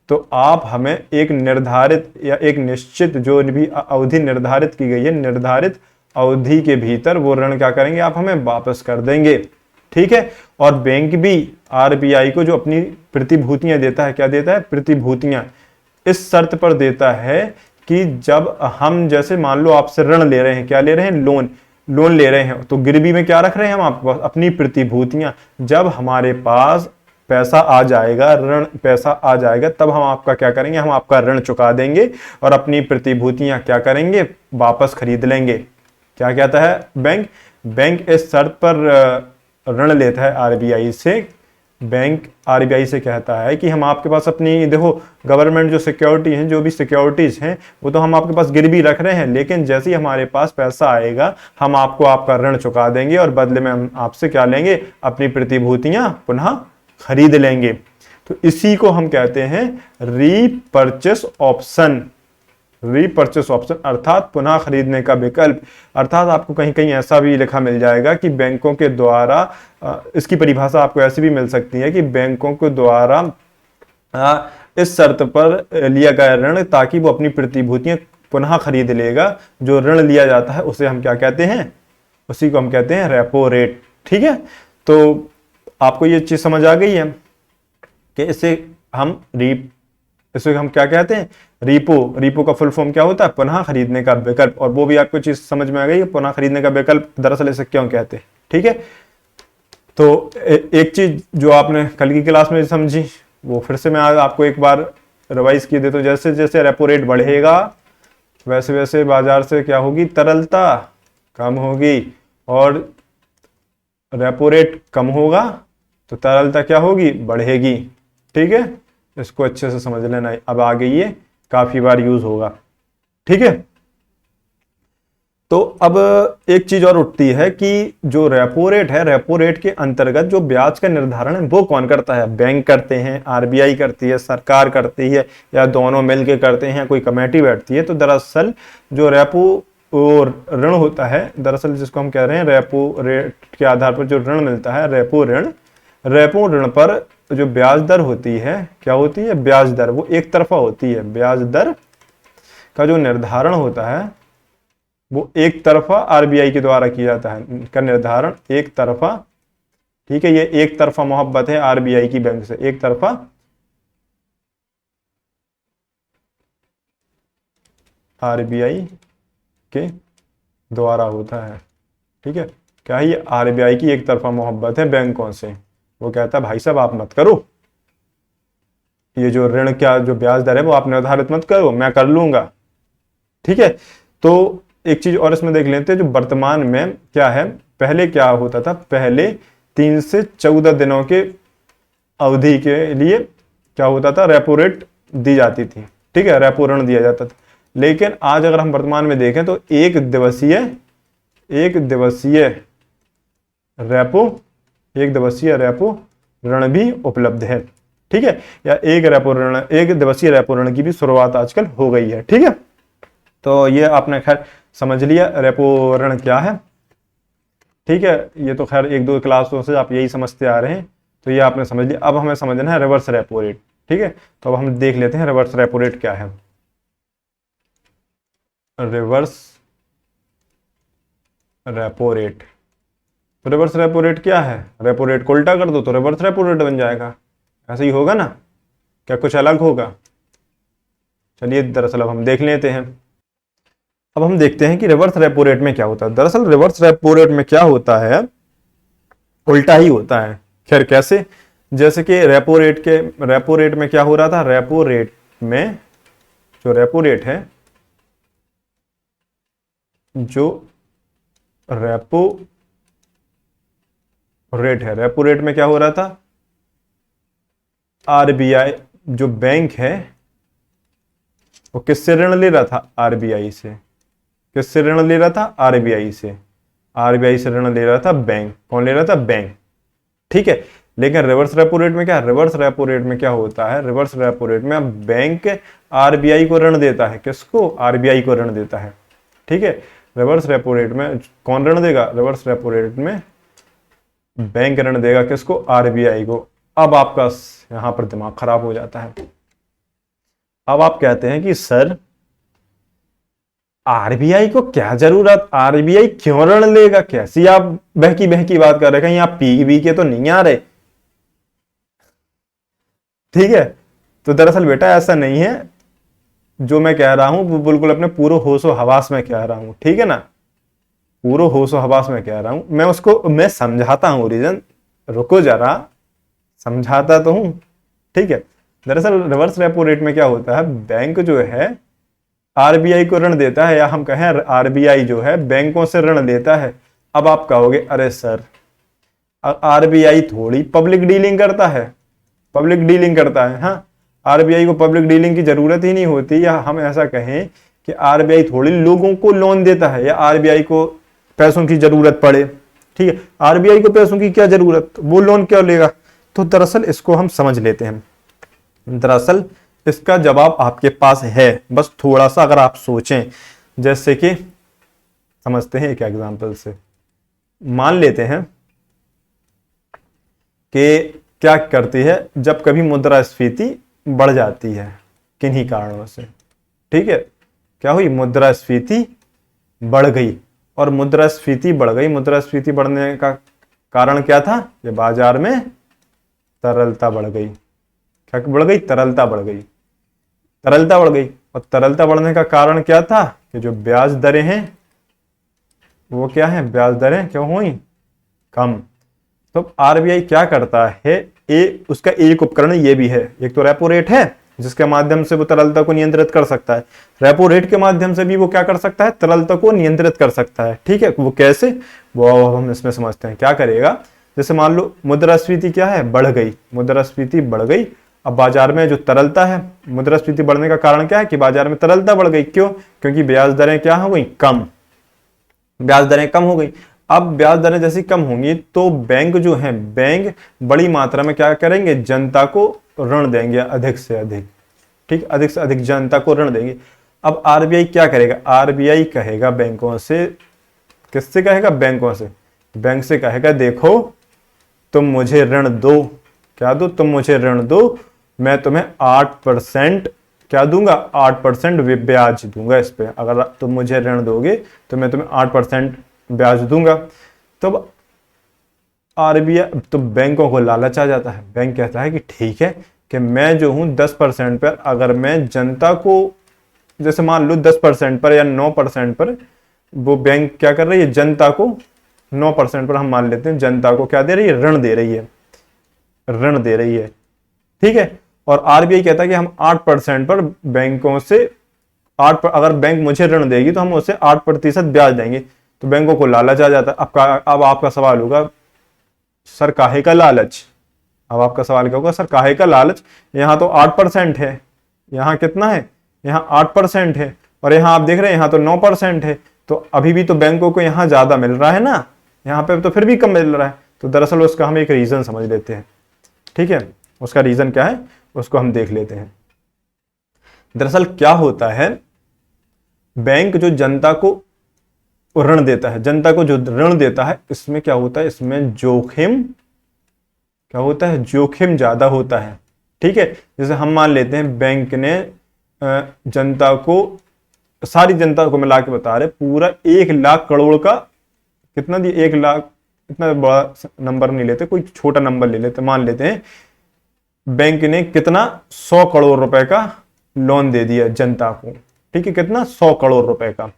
तो आप हमें एक निर्धारित या एक निश्चित जो भी अवधि निर्धारित की गई है, निर्धारित अवधि के भीतर वो ऋण क्या करेंगे? आप हमें वापस कर देंगे। ठीक है। और बैंक भी आरबीआई को जो अपनी प्रतिभूतियां देता है, क्या देता है? प्रतिभूतियां। इस शर्त पर देता है कि जब हम, जैसे मान लो आपसे ऋण ले रहे हैं, क्या ले रहे हैं? लोन ले रहे हैं, तो गिरवी में क्या रख रहे हैं हम आपके पास? अपनी प्रतिभूतियां। जब हमारे पास पैसा आ जाएगा, ऋण पैसा आ जाएगा, तब हम आपका क्या करेंगे? हम आपका ऋण चुका देंगे और अपनी प्रतिभूतियां क्या करेंगे? वापस खरीद लेंगे। क्या कहता है बैंक इस शर्त पर ऋण लेता है आरबीआई से। बैंक आरबीआई से कहता है कि हम आपके पास अपनी, देखो गवर्नमेंट जो सिक्योरिटी है, जो भी सिक्योरिटीज हैं, वो तो हम आपके पास गिरवी रख रहे हैं, लेकिन जैसे ही हमारे पास पैसा आएगा हम आपको आपका ऋण चुका देंगे और बदले में हम आपसे क्या लेंगे? अपनी प्रतिभूतियां पुनः खरीद लेंगे। तो इसी को हम कहते हैं रीपरचेस ऑप्शन। रीपरचेस ऑप्शन अर्थात पुनः खरीदने का विकल्प। अर्थात आपको कहीं कहीं ऐसा भी लिखा मिल जाएगा कि बैंकों के द्वारा, इसकी परिभाषा आपको ऐसी भी मिल सकती है कि बैंकों के द्वारा इस शर्त पर लिया गया ऋण ताकि वो अपनी प्रतिभूतियां पुनः खरीद लेगा। जो ऋण लिया जाता है उसे हम क्या कहते हैं? उसी को हम कहते हैं रेपो रेट। ठीक है, तो आपको ये चीज समझ आ गई है कि इसे हम क्या कहते हैं? रीपो का फुल फॉर्म क्या होता है? पुनः खरीदने का विकल्प। और वो भी आपको चीज समझ में आ गई, पुनः खरीदने का विकल्प दरअसल इसे क्यों कहते हैं। ठीक है, तो एक चीज जो आपने कल की क्लास में समझी वो फिर से मैं आज आपको एक बार रिवाइज की देता हूं। जैसे जैसे रेपो रेट बढ़ेगा वैसे वैसे बाजार से क्या होगी? तरलता कम होगी, और रेपो रेट कम होगा तो तरलता क्या होगी? बढ़ेगी। ठीक है, इसको अच्छे से समझ लेना। अब आगे ये काफी बार यूज होगा। ठीक है, तो अब एक चीज और उठती है कि जो रेपो रेट है, रेपो रेट के अंतर्गत जो ब्याज का निर्धारण है वो कौन करता है? बैंक करते हैं, आरबीआई करती है, सरकार करती है, या दोनों मिलके करते हैं, कोई कमेटी बैठती है। तो दरअसल जो रेपो ऋण होता है, दरअसल जिसको हम कह रहे हैं रेपो रेट के आधार पर जो ऋण मिलता है, रेपो ऋण पर जो ब्याज दर होती है, क्या होती है? ब्याज दर वो एक तरफा होती है। ब्याज दर का जो निर्धारण होता है वो एक तरफा आरबीआई के द्वारा किया जाता है, का निर्धारण एक तरफा। ठीक है, ये एक तरफा मोहब्बत है आरबीआई की बैंक से, एक तरफा आरबीआई के द्वारा होता है। ठीक है, क्या है ये आरबीआई की एक तरफा मोहब्बत है बैंकों से। वो कहता है भाई साहब आप मत करो, ये जो ऋण क्या जो ब्याज दर है वो आप निर्धारित मत करो, मैं कर लूंगा। ठीक है, तो एक चीज और इसमें देख लेते हैं जो वर्तमान में क्या है। पहले क्या होता था, पहले 3 से 14 दिनों के अवधि के लिए क्या होता था, रेपो रेट दी जाती थी। ठीक है, रेपो ऋण दिया जाता था। लेकिन आज अगर हम वर्तमान में देखें तो एक दिवसीय रेपो ऋण भी उपलब्ध है। ठीक है, या एक दिवसीय रेपो ऋण की भी शुरुआत आजकल हो गई है। ठीक है, तो ये आपने खैर समझ लिया रेपो ऋण क्या है। ठीक है, ये तो खैर 1-2 क्लासों से आप यही समझते आ रहे हैं, तो ये आपने समझ लिया। अब हमें समझना है रिवर्स रेपो रेट। ठीक है, तो अब हम देख लेते हैं रिवर्स रेपो रेट क्या है। Reverse repo rate, reverse repo rate क्या है, रेपो रेट को उल्टा कर दो तो रिवर्स रेपो रेट बन जाएगा। ऐसे ही होगा ना, क्या कुछ अलग होगा? चलिए दरअसल अब हम देख लेते हैं। अब हम देखते हैं कि रिवर्स रेपो रेट में क्या होता है। दरअसल रिवर्स रेपो रेट में क्या होता है, उल्टा ही होता है। खैर कैसे, जैसे कि रेपो रेट में क्या हो रहा था, रेपो रेट में जो रेपो रेट है, जो रेपो रेट में क्या हो रहा था, आरबीआई जो बैंक है वो किससे ऋण ले रहा था, आरबीआई से। किससे ऋण ले रहा था, आरबीआई से। आरबीआई से ऋण ले रहा था बैंक। कौन ले रहा था, बैंक। ठीक है, लेकिन रिवर्स रेपो रेट में क्या, रिवर्स रेपो रेट में क्या होता है, रिवर्स रेपो रेट में बैंक आरबीआई को ऋण देता है। किसको, आरबीआई को ऋण देता है। ठीक है, रिवर्स रेपो रेट में कौन ऋण देगा, रिवर्स रेपो रेट में बैंक ऋण देगा किसको, आरबीआई को। अब आपका यहां पर दिमाग खराब हो जाता है। अब आप कहते हैं कि सर आरबीआई को क्या जरूरत, आरबीआई क्यों ऋण लेगा, कैसी आप बहकी बहकी बात कर रहे हैं, कहीं आप पी वी के तो नहीं आ रहे। ठीक है, तो दरअसल बेटा ऐसा नहीं है, जो मैं कह रहा हूं वो बिल्कुल अपने पूरे होशो हवास में कह रहा हूं। ठीक है ना, पूरे होशो हवास में कह रहा हूं मैं समझाता हूं रीजन, रुको जरा, समझाता तो हूं। ठीक है, दरअसल रिवर्स रेपो रेट में क्या होता है, बैंक जो है आरबीआई को ऋण देता है, या हम कहें आरबीआई जो है बैंकों से ऋण लेता है। अब आप कहोगे अरे सर आरबीआई थोड़ी पब्लिक डीलिंग करता है, हाँ, आरबीआई को पब्लिक डीलिंग की जरूरत ही नहीं होती। या हम ऐसा कहें कि आरबीआई थोड़ी लोगों को लोन देता है, या आरबीआई को पैसों की जरूरत पड़े। ठीक है, आरबीआई को पैसों की क्या जरूरत, वो लोन क्यों लेगा। तो दरअसल इसको हम समझ लेते हैं। दरअसल इसका जवाब आपके पास है, बस थोड़ा सा अगर आप सोचें। जैसे कि समझते हैं एक एग्जांपल से, मान लेते हैं कि क्या करती है, जब कभी मुद्रास्फीति बढ़ जाती है किन्हीं कारणों से। ठीक है, क्या हुई, मुद्रास्फीति बढ़ गई, और मुद्रास्फीति बढ़ने का कारण क्या था, ये बाजार में तरलता बढ़ गई। क्या बढ़ गई, तरलता बढ़ गई। और तरलता बढ़ने का कारण क्या था, कि जो ब्याज दरें हैं वो क्या है, ब्याज दरें क्यों हुई, कम। तो आरबीआई क्या करता है, उसका एक उपकरण ये भी है, एक तो रेपो रेट है जिसके माध्यम से वो तरलता को नियंत्रित कर सकता है। रेपो रेट के माध्यम से भी वो क्या कर सकता है, तरलता को नियंत्रित कर सकता है। ठीक है, वो कैसे, वो हम इसमें समझते हैं। क्या करेगा, जैसे मान लो मुद्रास्फीति क्या है, बढ़ गई, मुद्रास्फीति बढ़ गई। अब बाजार में जो तरलता है, मुद्रास्फीति बढ़ने का कारण क्या है, कि बाजार में तरलता बढ़ गई। क्यों, क्योंकि ब्याज दरें क्या हो गई, कम, ब्याज दरें कम हो गई। अब ब्याज दरें जैसी कम होंगी तो बैंक जो है, बैंक बड़ी मात्रा में क्या करेंगे, जनता को ऋण देंगे अधिक से अधिक। ठीक, अधिक से अधिक जनता को ऋण देंगे। अब आरबीआई क्या करेगा, आरबीआई कहेगा बैंकों से, किससे कहेगा, बैंकों से, बैंक से कहेगा देखो तुम मुझे ऋण दो, क्या दो, तुम मुझे ऋण दो, मैं तुम्हें 8% क्या दूंगा, 8% ब्याज दूंगा इस पे। अगर तुम मुझे ऋण दोगे तो मैं तुम्हें 8% ब्याज दूंगा। तो आरबीआई, तो बैंकों को लालच आ जाता है। बैंक कहता है कि ठीक है, कि मैं जो हूं 10% पर अगर मैं जनता को जैसे मान लो 10% पर या 9% पर वो बैंक क्या कर रही है, जनता को 9% पर हम मान लेते हैं, जनता को क्या दे रही है, ऋण दे रही है, ऋण दे रही है, ठीक है। और आरबीआई कहता है कि हम 8% पर बैंकों से अगर बैंक मुझे ऋण देगी तो हम उसे 8% ब्याज देंगे। तो बैंकों को लालच आ जाता है। अब आपका सवाल होगा सर काहे का लालच, अब आपका सवाल क्या होगा, सर काहे का लालच, यहाँ तो 8% है, यहाँ कितना है, यहाँ 8% है, और यहाँ आप देख रहे हैं यहाँ तो 9% है, तो अभी भी तो बैंकों को यहाँ ज्यादा मिल रहा है ना, यहाँ पे तो फिर भी कम मिल रहा है। तो दरअसल उसका हम एक रीजन समझ लेते हैं, ठीक है। उसका रीजन क्या है उसको हम देख लेते हैं। दरअसल क्या होता है, बैंक जो जनता को ऋण देता है, जनता को जो ऋण देता है, इसमें क्या होता है, इसमें जोखिम क्या होता है, जोखिम ज्यादा होता है, ठीक है। जैसे हम मान लेते हैं बैंक ने जनता को, सारी जनता को मिला के बता रहे, पूरा 1 लाख करोड़ का, कितना दिया, 1 लाख, इतना बड़ा नंबर नहीं लेते, कोई छोटा नंबर ले लेते, मान लेते हैं बैंक ने कितना 100 करोड़ रुपए का लोन दे दिया जनता को, ठीक है, कितना 100 करोड़ रुपए का।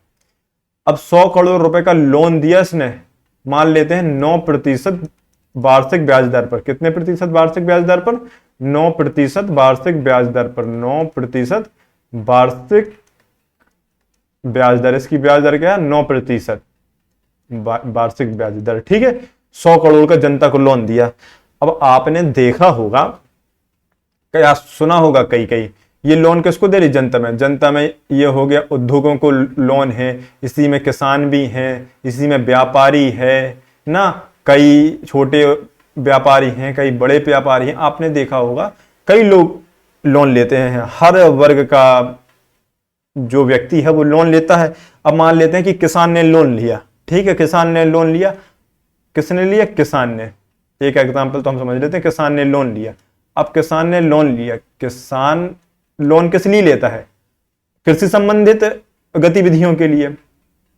अब 100 करोड़ रुपए का लोन दिया इसने, मान लेते हैं 9% वार्षिक ब्याज दर पर, कितने प्रतिशत वार्षिक ब्याज दर पर, 9% वार्षिक ब्याज दर पर, 9% वार्षिक ब्याज दर, इसकी ब्याज दर क्या है, 9% वार्षिक ब्याज दर, ठीक है। 100 करोड़ का जनता को लोन दिया। अब आपने देखा होगा, क्या सुना होगा, कई ये लोन किसको दे रही, जनता में, जनता में ये हो गया उद्योगों को लोन है, इसी में किसान भी हैं, इसी में व्यापारी है ना, कई छोटे व्यापारी हैं, कई बड़े व्यापारी हैं। आपने देखा होगा कई लोग लोन लेते हैं, हर वर्ग का जो व्यक्ति है वो लोन लेता है। अब मान लेते हैं कि किसान ने लोन लिया, ठीक है, किसान ने लोन लिया, किसने लिया, किसान ने, एक एग्जांपल तो हम समझ लेते हैं, किसान ने लोन लिया। अब किसान ने लोन लिया, किसान लोन किस लिए लेता है, कृषि संबंधित गतिविधियों के लिए,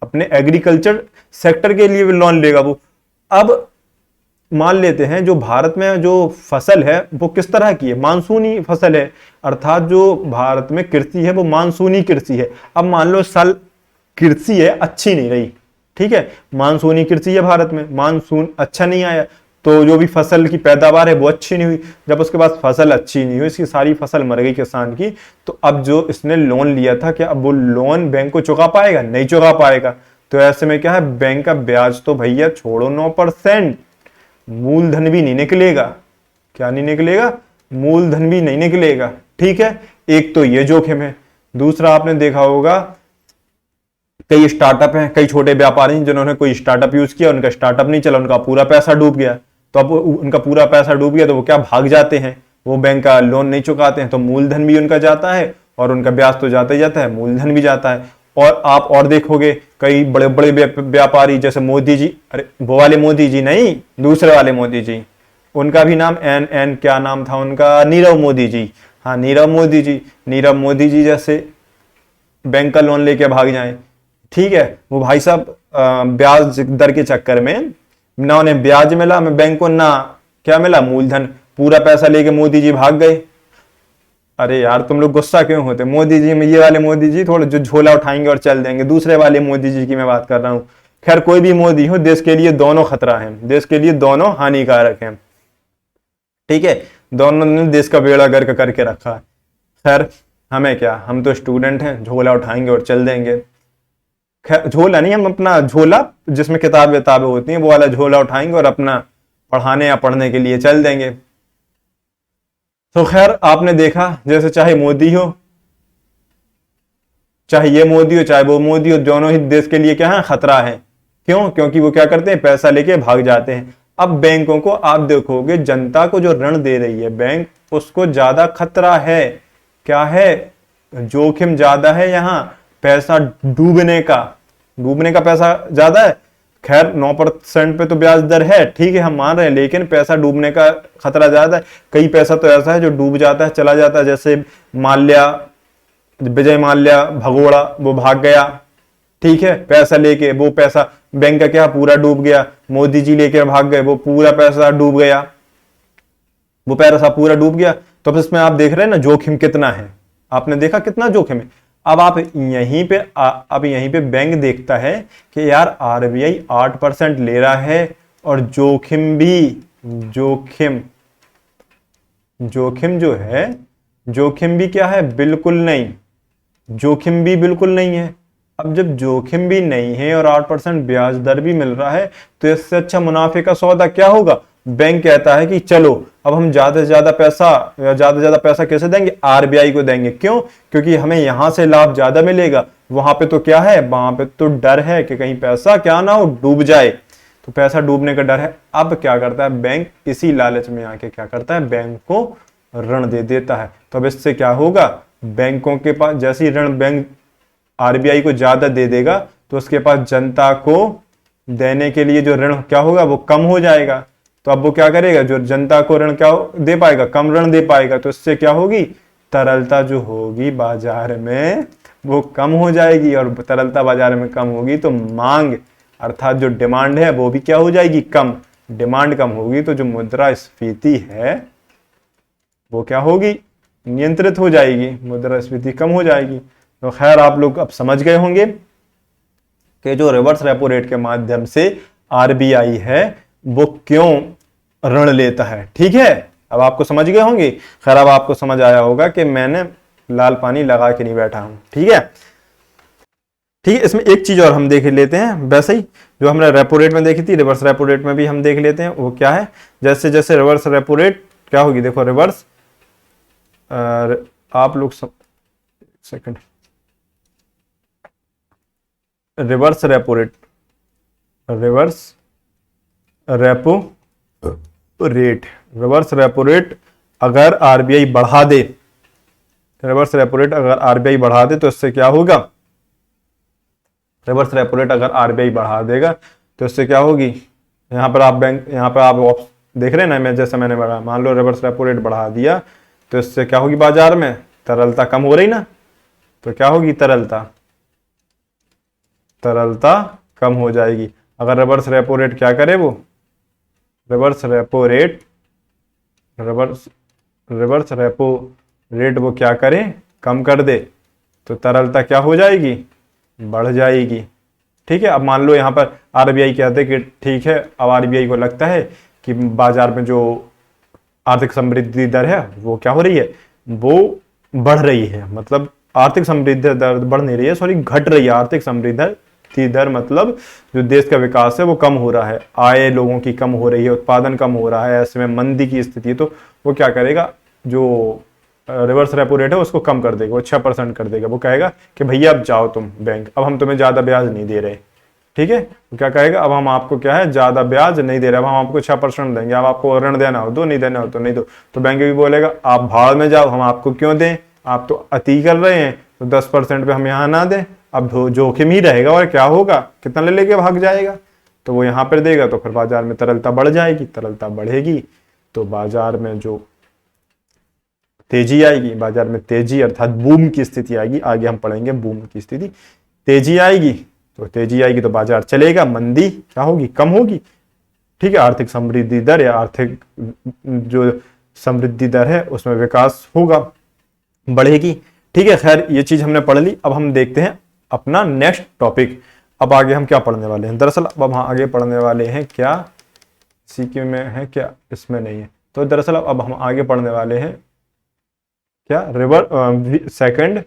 अपने एग्रीकल्चर सेक्टर के लिए भी लोन लेगा वो। अब मान लेते हैं जो भारत में जो फसल है वो किस तरह की है, मानसूनी फसल है, अर्थात जो भारत में कृषि है वो मानसूनी कृषि है। अब मान लो साल कृषि है अच्छी नहीं रही, ठीक है, मानसूनी कृषि है भारत में, मानसून अच्छा नहीं आया, तो जो भी फसल की पैदावार है वो अच्छी नहीं हुई। जब उसके बाद फसल अच्छी नहीं हुई, इसकी सारी फसल मर गई किसान की, तो अब जो इसने लोन लिया था, क्या अब वो लोन बैंक को चुका पाएगा, नहीं चुका पाएगा। तो ऐसे में क्या है, बैंक का ब्याज तो भैया छोड़ो 9%, मूलधन भी नहीं निकलेगा, क्या नहीं निकलेगा, मूलधन भी नहीं निकलेगा, ठीक है। एक तो ये जोखिम है। दूसरा आपने देखा होगा कई स्टार्टअप हैं, कई छोटे व्यापारी हैं जिन्होंने कोई स्टार्टअप यूज किया, उनका स्टार्टअप नहीं चला, उनका पूरा पैसा डूब गया। तो अब उनका पूरा पैसा डूब गया तो वो क्या भाग जाते हैं, वो बैंक का लोन नहीं चुकाते हैं, तो मूलधन भी उनका जाता है और उनका ब्याज तो जाता ही जाता है, मूलधन भी जाता है। और आप और देखोगे कई बड़े बड़े व्यापारी जैसे मोदी जी, अरे वो वाले मोदी जी नहीं, दूसरे वाले मोदी जी, उनका भी नाम एन क्या नाम था उनका, नीरव मोदी जी, हाँ नीरव मोदी जी, नीरव मोदी जी जैसे बैंक का लोन लेके भाग जाएं, ठीक है। वो भाई साहब ब्याज दर के चक्कर में ना उन्हें ब्याज मिला, मैं बैंक को ना क्या मिला, मूलधन, पूरा पैसा लेके मोदी जी भाग गए। अरे यार तुम लोग गुस्सा क्यों होते, मोदी जी में ये वाले मोदी जी थोड़ा जो झोला उठाएंगे और चल देंगे, दूसरे वाले मोदी जी की मैं बात कर रहा हूं। खैर कोई भी मोदी हो, देश के लिए दोनों खतरा है, देश के लिए दोनों हानिकारक हैं, ठीक है, दोनों ने देश का बेड़ा गर्क करके रखा है। खैर हमें क्या, हम तो स्टूडेंट हैं, झोला उठाएंगे और चल देंगे। झोला नहीं, हम अपना झोला जिसमें किताब विताबें होती हैं वो वाला झोला उठाएंगे और अपना पढ़ाने या पढ़ने के लिए चल देंगे। तो खैर आपने देखा जैसे चाहे मोदी हो, चाहे ये मोदी हो चाहे वो मोदी हो, दोनों ही देश के लिए क्या है, खतरा है। क्यों, क्योंकि वो क्या करते हैं, पैसा लेके भाग जाते हैं। अब बैंकों को आप देखोगे, जनता को जो ऋण दे रही है बैंक, उसको ज्यादा खतरा है, क्या है, जोखिम ज्यादा है, यहाँ पैसा डूबने का पैसा ज्यादा है। खैर 9% पे तो ब्याज दर है, ठीक है हम मान रहे हैं, लेकिन पैसा डूबने का खतरा ज्यादा है। कई पैसा तो ऐसा है जो डूब जाता है, चला जाता है, जैसे माल्या, विजय माल्या भगोड़ा, वो भाग गया, ठीक है, पैसा लेके, वो पैसा बैंक का क्या पूरा डूब गया। मोदी जी लेके भाग गए, वो पूरा पैसा डूब गया, वो पैसा पूरा डूब गया। तो अब इसमें आप देख रहे हैं ना जोखिम कितना है, आपने देखा कितना जोखिम है। अब आप यहीं पे अब यहीं पे बैंक देखता है कि यार आरबीआई 8% ले रहा है और जोखिम जोखिम जो है, जोखिम भी क्या है, बिल्कुल नहीं, जोखिम भी बिल्कुल नहीं है। अब जब जोखिम भी नहीं है और 8% ब्याज दर भी मिल रहा है, तो इससे अच्छा मुनाफे का सौदा क्या होगा? बैंक कहता है कि चलो अब हम ज्यादा से ज्यादा पैसा, ज्यादा से ज्यादा पैसा कैसे देंगे? आरबीआई को देंगे। क्यों? क्योंकि हमें यहां से लाभ ज्यादा मिलेगा। वहां पे तो क्या है, वहां पे तो डर है कि कहीं पैसा क्या ना हो, डूब जाए, तो पैसा डूबने का डर है। अब क्या करता है बैंक, इसी लालच में आके क्या करता है, बैंक को ऋण दे देता है। तो अब इससे क्या होगा, बैंकों के पास जैसे ही ऋण बैंक आरबीआई को ज्यादा दे देगा, तो उसके पास जनता को देने के लिए जो ऋण क्या होगा, वो कम हो जाएगा। तो अब वो क्या करेगा, जो जनता को ऋण क्या दे पाएगा, कम ऋण दे पाएगा। तो इससे क्या होगी, तरलता जो होगी बाजार में वो कम हो जाएगी, और तरलता बाजार में कम होगी तो मांग अर्थात जो डिमांड है वो भी क्या हो जाएगी, कम। डिमांड कम होगी तो जो मुद्रास्फीति है वो क्या होगी, नियंत्रित हो जाएगी, मुद्रास्फीति कम हो जाएगी। तो खैर आप लोग अब समझ गए होंगे कि जो रिवर्स रेपो रेट के माध्यम से आरबीआई है वो क्यों ऋण लेता है। ठीक है, अब आपको समझ गए होंगे। खैर अब आपको समझ आया होगा कि मैंने लाल पानी लगा के नहीं बैठा हूं। ठीक है, ठीक है। इसमें एक चीज और हम देख लेते हैं, वैसे ही जो हमने रेपो रेट में देखी थी, रिवर्स रेपो रेट में भी हम देख लेते हैं। वो क्या है, जैसे जैसे रिवर्स रेपो रेट क्या होगी, देखो रिवर्स, आप लोग second, reverse repo rate, reverse repo rate, reverse repo rate अगर आरबीआई बढ़ा दे, रिवर्स रेपो रेट अगर आरबीआई बढ़ा दे तो इससे क्या होगा, रिवर्स रेपो रेट अगर आरबीआई बढ़ा देगा तो इससे क्या होगी, यहाँ पर आप बैंक, यहाँ पर आप देख रहे हैं ना, मैं जैसा मैंने बढ़ा, मान लो रिवर्स रेपो रेट बढ़ा दिया तो इससे क्या होगी, बाजार में तरलता कम हो रही ना, तो क्या होगी, तरलता कम हो जाएगी। अगर रिवर्स रेपो रेट क्या करे, वो reverse repo rate, reverse repo rate वो क्या करे, कम कर दे, तो तरलता क्या हो जाएगी, बढ़ जाएगी। ठीक है, अब मान लो यहाँ पर आरबीआई कहते कि ठीक है, अब आरबीआई को लगता है कि बाजार में जो आर्थिक समृद्धि दर है वो क्या हो रही है, वो बढ़ रही है, मतलब आर्थिक समृद्धि दर बढ़ नहीं रही है, सॉरी घट रही है। आर्थिक समृद्धि दर मतलब जो देश का विकास है वो कम हो रहा है, आय लोगों की कम हो रही है, उत्पादन कम हो रहा है, ऐसे में मंदी की स्थिति, तो वो क्या करेगा, जो रिवर्स रेपो रेट है उसको कम कर देगा, वो 6% कर देगा। वो कहेगा कि भैया अब जाओ तुम बैंक, अब हम तुम्हें ज्यादा ब्याज नहीं दे रहे। ठीक है, तो क्या कहेगा, अब हम आपको क्या है, ज्यादा ब्याज नहीं दे रहे, अब हम आपको 6% देंगे, अब आपको ऋण देना हो दो, नहीं देना हो तो नहीं दो। तो बैंक भी बोलेगा आप भाड़ में जाओ, हम आपको क्यों दें, आप तो अति कर रहे हैं, तो 10% पे हम यहाँ ना दें। अब जोखिम ही रहेगा, और क्या होगा, कितना ले लेके भाग जाएगा, तो वो यहाँ पर देगा, तो फिर बाजार में तरलता बढ़ जाएगी, तरलता बढ़ेगी तो बाजार में जो तेजी आएगी, बाजार में तेजी अर्थात बूम की स्थिति आएगी, आगे हम पढ़ेंगे बूम की स्थिति, तेजी आएगी, तो तेजी आएगी तो बाजार चलेगा, मंदी क्या होगी, कम होगी। ठीक है, आर्थिक समृद्धि दर या आर्थिक जो समृद्धि दर है उसमें विकास होगा, बढ़ेगी। ठीक है, खैर ये चीज हमने पढ़ ली। अब हम देखते हैं अपना नेक्स्ट टॉपिक। अब आगे हम क्या पढ़ने वाले हैं, दरअसल अब हम आगे पढ़ने वाले हैं क्या, सीक्यू में है क्या, इसमें नहीं है, तो दरअसल अब हम आगे पढ़ने वाले हैं क्या, सेकंड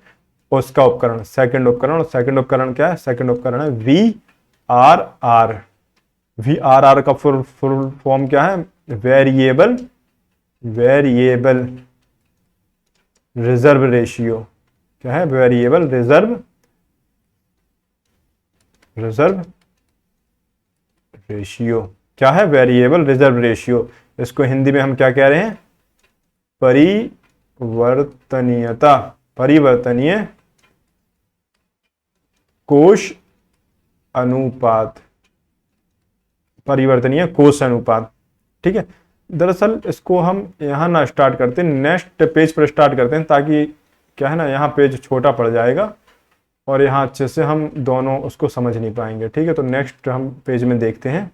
उसका उपकरण, सेकंड उपकरण। और सेकंड उपकरण क्या है, सेकंड उपकरण है VRR। VRR का फुल फॉर्म क्या है, वेरिएबल रिजर्व रेशियो। क्या है, वेरिएबल रिजर्व रेशियो। क्या है, वेरिएबल रिजर्व रेशियो। इसको हिंदी में हम क्या कह रहे हैं, परिवर्तनीयता, परिवर्तनीय कोष अनुपात, परिवर्तनीय कोष अनुपात। ठीक है, दरअसल इसको हम यहाँ ना स्टार्ट करते, नेक्स्ट पेज पर स्टार्ट करते हैं, ताकि क्या है ना, यहाँ पेज छोटा पड़ जाएगा और यहाँ अच्छे से हम दोनों उसको समझ नहीं पाएंगे। ठीक है, तो नेक्स्ट हम पेज में देखते हैं,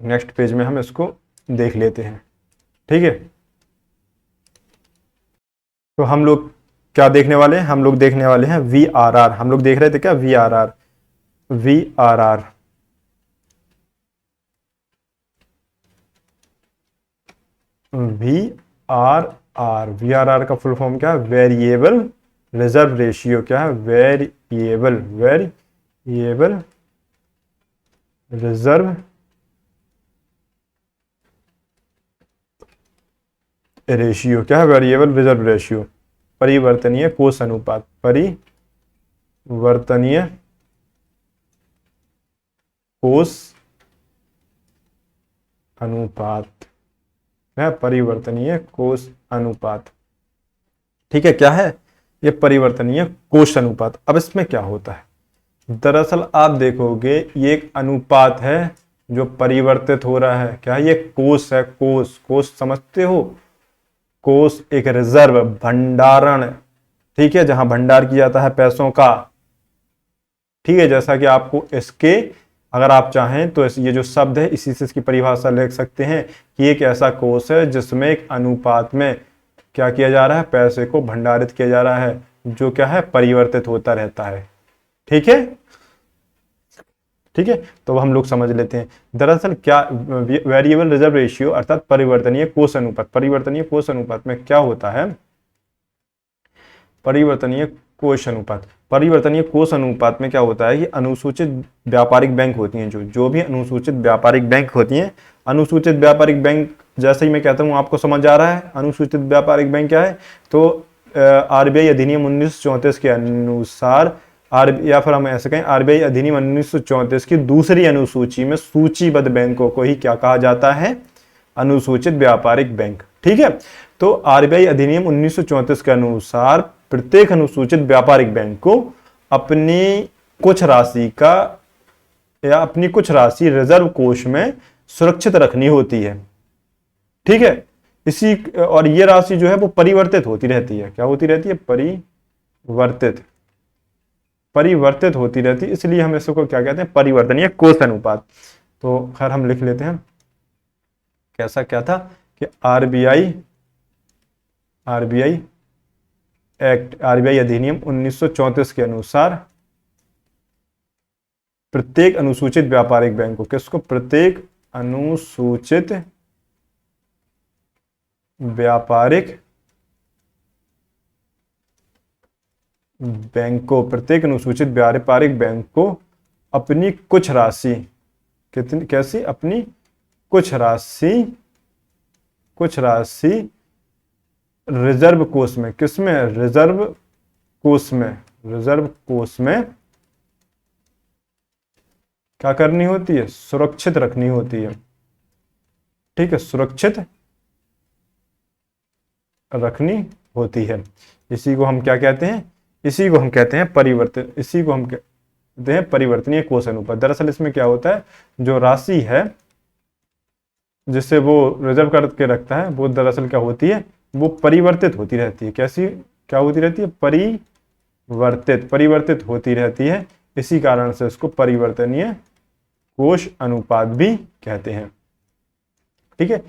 नेक्स्ट पेज में हम इसको देख लेते हैं। ठीक है, तो हम लोग क्या देखने वाले हैं हम लोग? देखने वाले हैं VRR। हम लोग देख रहे थे क्या? VRR। VRR VRR का फुल फॉर्म क्या है? Variable reserve ratio. क्या है? Variable reserve ratio. क्या है? वेरिएबल रिजर्व रेशियो, परिवर्तनीय कोष अनुपात। परिवर्तनीय कोष अनुपात है, परिवर्तनीय कोष अनुपात। ठीक है, क्या है ये? परिवर्तनीय कोष अनुपात। अब इसमें क्या होता है? दरअसल आप देखोगे ये एक अनुपात है जो परिवर्तित हो रहा है। क्या है? ये कोष है। कोष समझते हो? कोष एक रिजर्व, भंडारण, ठीक है, जहां भंडार किया जाता है पैसों का। ठीक है, जैसा कि आपको इसके, अगर आप चाहें तो ये जो शब्द है इसी से इसकी परिभाषा लिख सकते हैं कि एक ऐसा कोष है जिसमें एक अनुपात में क्या किया जा रहा है? पैसे को भंडारित किया जा रहा है, जो क्या है? परिवर्तित होता रहता है। ठीक है, ठीक है, तो हम लोग समझ लेते हैं दरअसल क्या वेरिएबल रिजर्व रेशियो अर्थात परिवर्तनीय कोष अनुपात। परिवर्तनीय कोष अनुपात में क्या होता है? परिवर्तनीय कोष अनुपात, परिवर्तनीय कोष अनुपात में क्या होता है कि अनुसूचित व्यापारिक बैंक होती हैं, जो भी अनुसूचित व्यापारिक बैंक होती हैं। अनुसूचित व्यापारिक बैंक जैसे ही मैं कहता हूं आपको समझ आ रहा है अनुसूचित व्यापारिक बैंक क्या है? तो आरबीआई अधिनियम 1934 के अनुसार या फिर हम ऐसे कहें आरबीआई अधिनियम 1934 की दूसरी अनुसूची में सूचीबद्ध बैंकों को ही क्या कहा जाता है? अनुसूचित व्यापारिक बैंक। ठीक है, तो आरबीआई अधिनियम 1934 के अनुसार प्रत्येक अनुसूचित व्यापारिक बैंक को अपनी कुछ राशि का या अपनी कुछ राशि रिजर्व कोष में सुरक्षित रखनी होती है। ठीक है, इसी और ये राशि जो है वो परिवर्तित होती रहती है। क्या होती रहती है? परिवर्तित होती रहती है, इसलिए हम इसको क्या कहते हैं? परिवर्तनीय कोष अनुपात। तो खैर हम लिख लेते हैं कैसा क्या था कि आरबीआई एक्ट, आरबीआई अधिनियम 1934 के अनुसार प्रत्येक अनुसूचित व्यापारिक बैंक को, किसको? प्रत्येक अनुसूचित व्यापारिक बैंक को, प्रत्येक अनुसूचित व्यापारिक बैंक को अपनी कुछ राशि, कितनी, कैसी? अपनी कुछ राशि रिजर्व कोष में, किसमें? रिजर्व कोष में क्या करनी होती है? सुरक्षित रखनी होती है। ठीक है, सुरक्षित रखनी होती है। इसी को हम क्या कहते हैं? इसी को हम कहते हैं परिवर्तनीय कोष अनुपात। दरअसल इसमें क्या होता है? जो राशि है जिससे वो रिजर्व करके रखता है वो दरअसल क्या होती है? वो परिवर्तित होती रहती है। कैसी? क्या होती रहती है? परिवर्तित होती रहती है। इसी कारण से इसको परिवर्तनीय कोष अनुपात भी कहते हैं। ठीक है,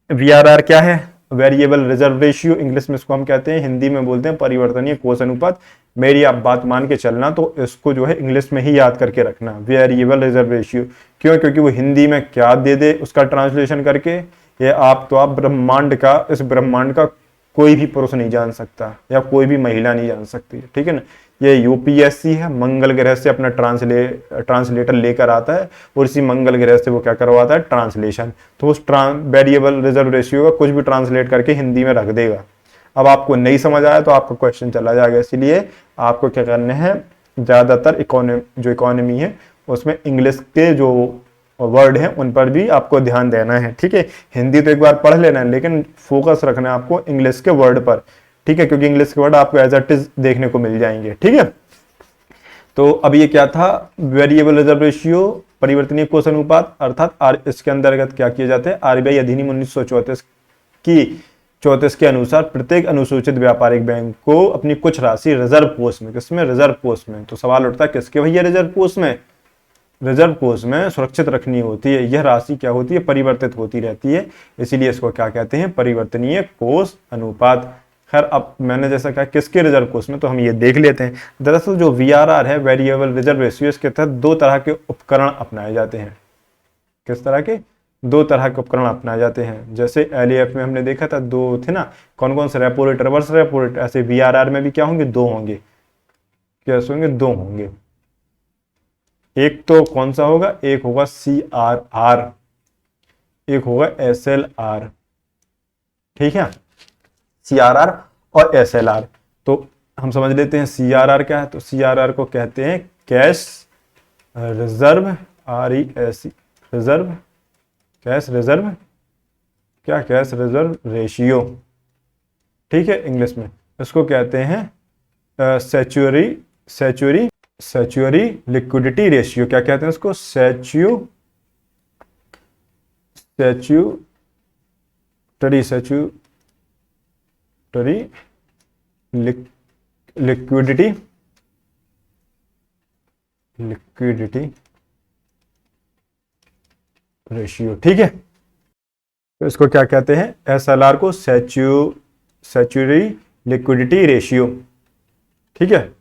VRR क्या है? वेरिएबल रिजर्व रेशियो, इंग्लिश में इसको हम कहते हैं, हिंदी में बोलते हैं परिवर्तनीय कोष अनुपात। मेरी आप बात मान के चलना, तो इसको जो है इंग्लिश में ही याद करके रखना, वेरिएबल रिजर्व रेशियो। क्यों? क्योंकि वो हिंदी में क्या दे दे उसका ट्रांसलेशन करके, ये आप ब्रह्मांड का, इस ब्रह्मांड का कोई भी पुरुष नहीं जान सकता या कोई भी महिला नहीं जान सकती। ठीक है ना, ये यूपीएससी है, मंगल ग्रह से अपना ट्रांसलेटर लेकर आता है और इसी मंगल ग्रह से वो क्या करवाता है? ट्रांसलेशन। तो उस वेरिएबल रिजर्व रेशियो का कुछ भी ट्रांसलेट करके हिंदी में रख देगा। अब आपको नहीं समझ आया तो आपका क्वेश्चन चला जाएगा। इसीलिए आपको क्या करना है? ज्यादातर इकोनॉमी है उसमें इंग्लिश के जो वर्ड हैं उन पर भी आपको ध्यान देना है। ठीक है, हिंदी तो एक बार पढ़ लेना है लेकिन फोकस रखना है आपको इंग्लिश के वर्ड पर। ठीक है, क्योंकि इंग्लिश के वर्ड आपको एज इट इज देखने को मिल जाएंगे। ठीक है, तो अब ये क्या था? वेरिएबल रिजर्व रेशियो, परिवर्तनीय कोष अनुपात, अर्थात इसके अंतर्गत क्या किए जाते हैं? आरबीआई अधिनियम 1934 के अनुसार प्रत्येक अनुसूचित व्यापारिक बैंक को अपनी कुछ राशि रिजर्व कोष में, किसमें? रिजर्व कोष में। तो सवाल उठता है किसके भैया? रिजर्व कोष में। रिजर्व कोष में सुरक्षित रखनी होती है। यह राशि क्या होती है? परिवर्तित होती रहती है, इसीलिए इसको क्या कहते हैं? परिवर्तनीय कोष अनुपात। खैर अब मैंने जैसा कहा किसके रिजर्व कोष में, तो हम ये देख लेते हैं। दरअसल जो VRR है, वेरिएबल रिजर्व रेशियो, इसके तहत दो तरह के उपकरण अपनाए जाते हैं। किस तरह के? दो तरह के उपकरण अपनाए जाते हैं। जैसे LAF में हमने देखा था दो थे ना, कौन कौन से? Repo rate, reverse repo rate. ऐसे VRR में भी क्या होंगे? दो होंगे। कैसे होंगे? दो होंगे। एक तो कौन सा होगा? एक होगा CRR, एक होगा SLR। ठीक है, CRR और SLR। तो हम समझ लेते हैं CRR क्या है। तो CRR को कहते हैं cash reserve, RES, reserve, cash reserve, क्या? Cash reserve ratio. ठीक है, इंग्लिश में इसको कहते हैं सेचुरी लिक्विडिटी रेशियो। क्या कहते हैं इसको? सेचुरी लिक्विडिटी रेशियो। ठीक है, तो इसको क्या कहते हैं? SLR को सेचुरी लिक्विडिटी रेशियो। ठीक है,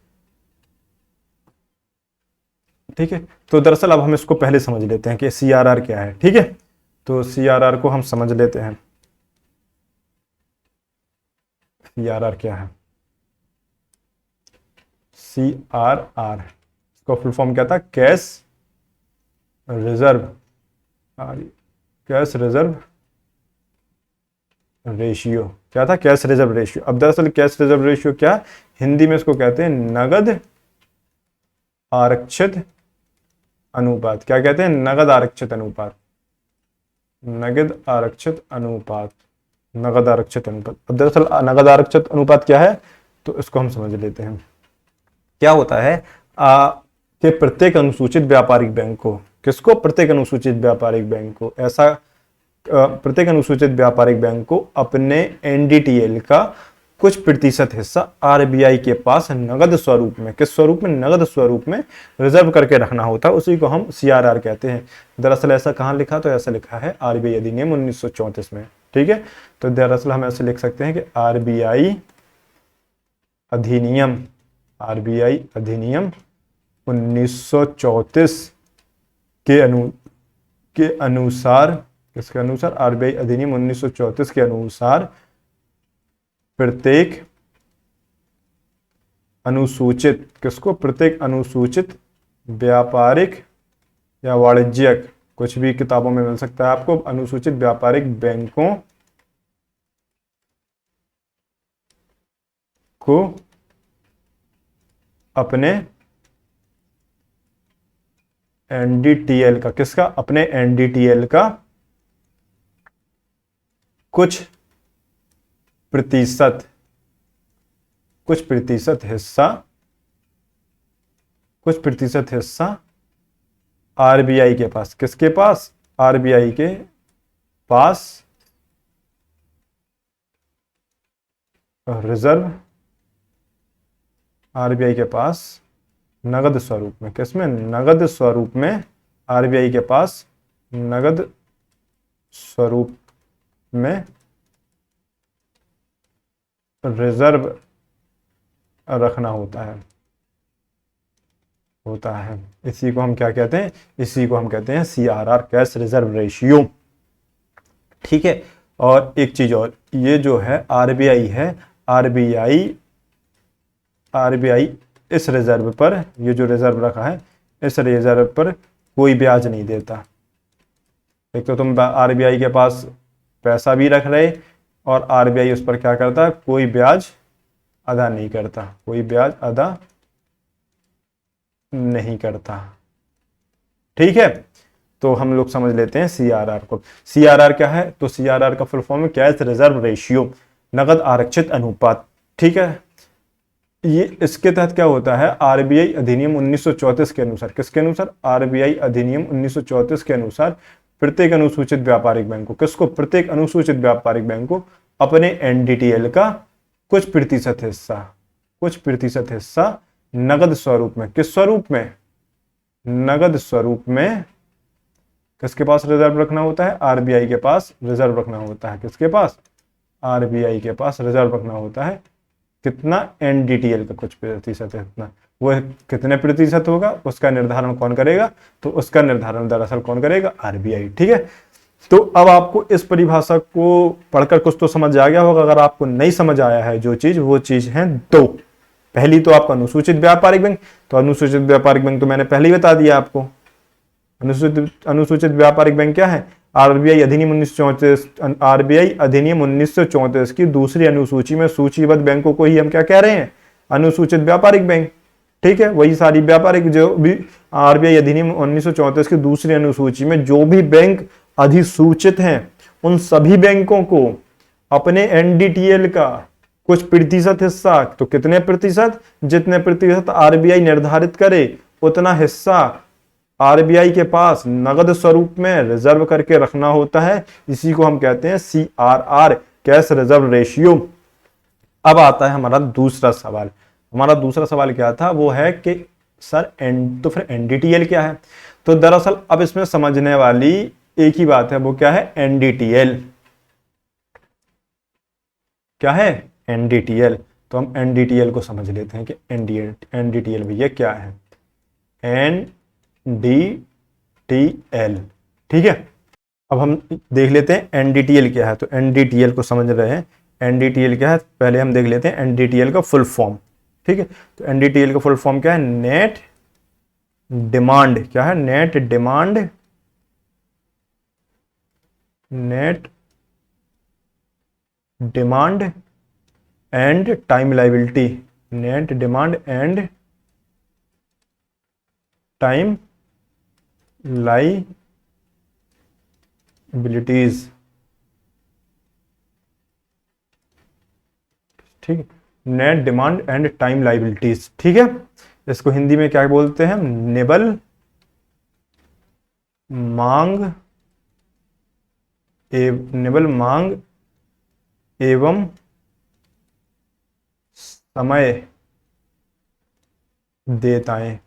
ठीक है। तो दरअसल अब हम इसको पहले समझ लेते हैं कि CRR क्या है। ठीक है, तो CRR को हम समझ लेते हैं। CRR क्या है? CRR इसका फुल फॉर्म क्या था? Cash reserve, cash reserve ratio. क्या था? Cash reserve ratio. अब दरअसल कैश रिजर्व रेशियो क्या? हिंदी में इसको कहते हैं नगद आरक्षित अनुपात। क्या कहते हैं? नगद आरक्षित अनुपात, नगद आरक्षित अनुपात, नगद आरक्षित अनुपात। अब दरअसल नगद आरक्षित अनुपात क्या है, तो इसको हम समझ लेते हैं। क्या होता है कि प्रत्येक अनुसूचित व्यापारिक बैंक को, किसको? प्रत्येक अनुसूचित व्यापारिक बैंक को, ऐसा प्रत्येक अनुसूचित व्यापारिक बैंक को अपने NDTL का कुछ प्रतिशत हिस्सा RBI के पास नगद स्वरूप में, किस स्वरूप में? नगद स्वरूप में रिजर्व करके रखना होता है। उसी को हम CRR कहते हैं। दरअसल ऐसा कहाँ लिखा? तो ऐसा लिखा है RBI अधिनियम 1934 में। ठीक है, तो दरअसल हम ऐसे लिख सकते हैं कि RBI अधिनियम 1934 के अनुसार, किसके अनुसार? RBI अधिनियम 1934 के अनुसार प्रत्येक अनुसूचित, किसको? प्रत्येक अनुसूचित व्यापारिक या वाणिज्यिक, कुछ भी किताबों में मिल सकता है आपको, अनुसूचित व्यापारिक बैंकों को अपने NDTL का, किसका? अपने NDTL का कुछ प्रतिशत हिस्सा RBI के पास, किसके पास? RBI के पास रिजर्व, RBI के पास नगद स्वरूप में, किसमें? नगद स्वरूप में RBI के पास नगद स्वरूप में रिजर्व रखना होता है। इसी को हम क्या कहते हैं? इसी को हम कहते हैं CRR, कैश रिजर्व रेशियो। ठीक है, और एक चीज और, ये जो है RBI है, RBI इस रिजर्व पर, ये जो रिजर्व रखा है, इस रिजर्व पर कोई ब्याज नहीं देता। एक तो तुम RBI के पास पैसा भी रख रहे और RBI उस पर क्या करता है? कोई ब्याज अदा नहीं करता, कोई ब्याज अदा नहीं करता। ठीक है, तो हम लोग समझ लेते हैं CRR को। CRR क्या है? तो CRR का फुल फॉर्म है कैश रिजर्व रेशियो, नगद आरक्षित अनुपात। ठीक है, ये इसके तहत क्या होता है? RBI अधिनियम 1934 के अनुसार, किसके अनुसार? RBI अधिनियम 1934 के अनुसार प्रत्येक अनुसूचित व्यापारिक बैंक को, किसको? प्रत्येक अनुसूचित व्यापारिक बैंक को अपने NDTL का कुछ प्रतिशत हिस्सा नगद स्वरूप में, किस स्वरूप में? नगद स्वरूप में किसके पास रिजर्व रखना होता है? RBI के पास रिजर्व रखना होता है। किसके पास? आरबीआई के पास रिजर्व रखना होता है कितना, एनडीटीएल का कुछ प्रतिशत है इतना, वो कितने प्रतिशत होगा उसका निर्धारण कौन करेगा, तो उसका निर्धारण दरअसल कौन करेगा, आरबीआई। ठीक है, तो अब आपको इस परिभाषा को पढ़कर कुछ तो समझ आ गया होगा। अगर आपको नहीं समझ आया है जो चीज, वो चीज है दो। पहली तो आपका अनुसूचित व्यापारिक बैंक, तो अनुसूचित व्यापारिक बैंक तो मैंने पहले ही बता दिया आपको। अनुसूचित व्यापारिक बैंक क्या है, आरबीआई अधिनियम 1934, आरबीआई अधिनियम 1934 की दूसरी अनुसूची में सूचीबद्ध बैंकों को ही हम क्या कह रहे हैं, अनुसूचित व्यापारिक बैंक। ठीक है, वही सारी व्यापारिक जो भी आरबीआई अधिनियम 1934 की दूसरी अनुसूची में जो भी बैंक अधिसूचित हैं, उन सभी बैंकों को अपने एनडीटीएल का कुछ प्रतिशत हिस्सा, तो कितने प्रतिशत, जितने प्रतिशत आरबीआई निर्धारित करे उतना हिस्सा आरबीआई के पास नगद स्वरूप में रिजर्व करके रखना होता है। इसी को हम कहते हैं सीआरआर, कैश रिजर्व रेशियो। अब आता है हमारा दूसरा सवाल। हमारा दूसरा सवाल क्या था, वो है कि सर तो फिर एनडीटीएल क्या है। तो दरअसल अब इसमें समझने वाली एक ही बात है, वो क्या है, एनडीटीएल। क्या है, एनडीटीएल। तो हम एनडीटीएल को समझ लेते हैं कि एनडीटीएल भैया क्या है, एनडीटीएल। ठीक है, अब हम देख लेते हैं एनडीटीएल क्या है। तो एनडीटीएल को समझ रहे हैं, एनडीटीएल क्या है, पहले हम देख लेते हैं एनडीटीएल का फुल फॉर्म। ठीक है, तो एनडीटीएल का फुल फॉर्म क्या है, नेट डिमांड। क्या है, net demand, net demand and time liability, net demand and time liabilities. ठीक है, net demand and time liabilities. ठीक है, इसको हिंदी में क्या बोलते हैं, निबल मांग निबल मांग एवं समय देताएं।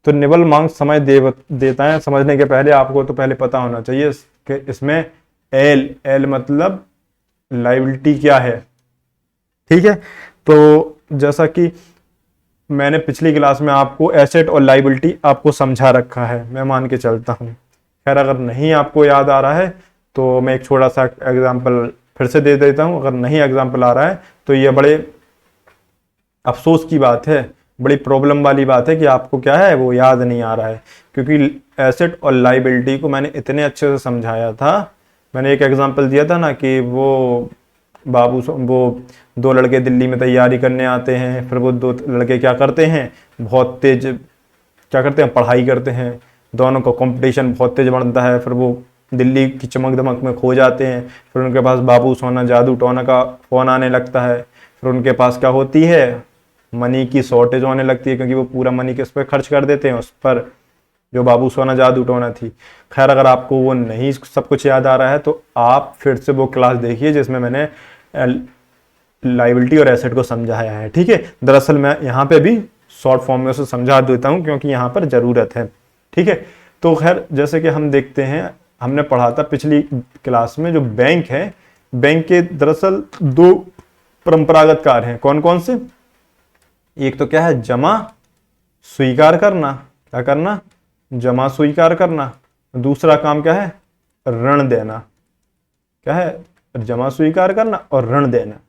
तो निबल मांग समय देताएं समझने के पहले आपको तो पहले पता होना चाहिए कि इसमें एल मतलब लायबिलिटी क्या है। ठीक है, तो जैसा कि मैंने पिछली क्लास में आपको एसेट और लायबिलिटी आपको समझा रखा है, मैं मान के चलता हूं। खैर अगर नहीं आपको याद आ रहा है तो मैं एक छोटा सा एग्जांपल फिर से दे देता हूं। अगर नहीं एग्जांपल आ रहा है तो ये बड़े अफसोस की बात है, बड़ी प्रॉब्लम वाली बात है कि आपको क्या है, वो याद नहीं आ रहा है। क्योंकि एसेट और लायबिलिटी को मैंने इतने अच्छे से समझाया था। मैंने एक एग्जांपल दिया था ना कि वो दो लड़के दिल्ली में तैयारी करने आते हैं, फिर वो दो लड़के क्या करते हैं, बहुत तेज क्या करते हैं, पढ़ाई करते हैं, दोनों का कंपटीशन बहुत तेज बनता है, फिर वो दिल्ली की चमक दमक में खो जाते हैं। फिर उनके पास बाबू सोना जादू टोना का फोन आने लगता है। फिर उनके पास क्या होती है, मनी की शॉर्टेज होने लगती है, क्योंकि वो पूरा मनी किस पर खर्च कर देते हैं, उस पर जो बाबू सोना जादू टोना थी। खैर अगर आपको वो नहीं सब कुछ याद आ रहा है तो आप फिर से वो क्लास देखिए जिसमें मैंने लायबिलिटी और एसेट को समझाया है। ठीक है, दरअसल मैं यहाँ पे भी शॉर्ट फॉर्म में उसे समझा देता हूँ क्योंकि यहाँ पर जरूरत है। ठीक है, तो खैर जैसे कि हम देखते हैं, हमने पढ़ा था पिछली क्लास में, जो बैंक है, बैंक के दरअसल दो परंपरागत कार्य हैं। कौन कौन से, एक तो क्या है, जमा स्वीकार करना। क्या करना, जमा स्वीकार करना। दूसरा काम क्या है, ऋण देना। क्या है, जमा स्वीकार करना और ऋण देना।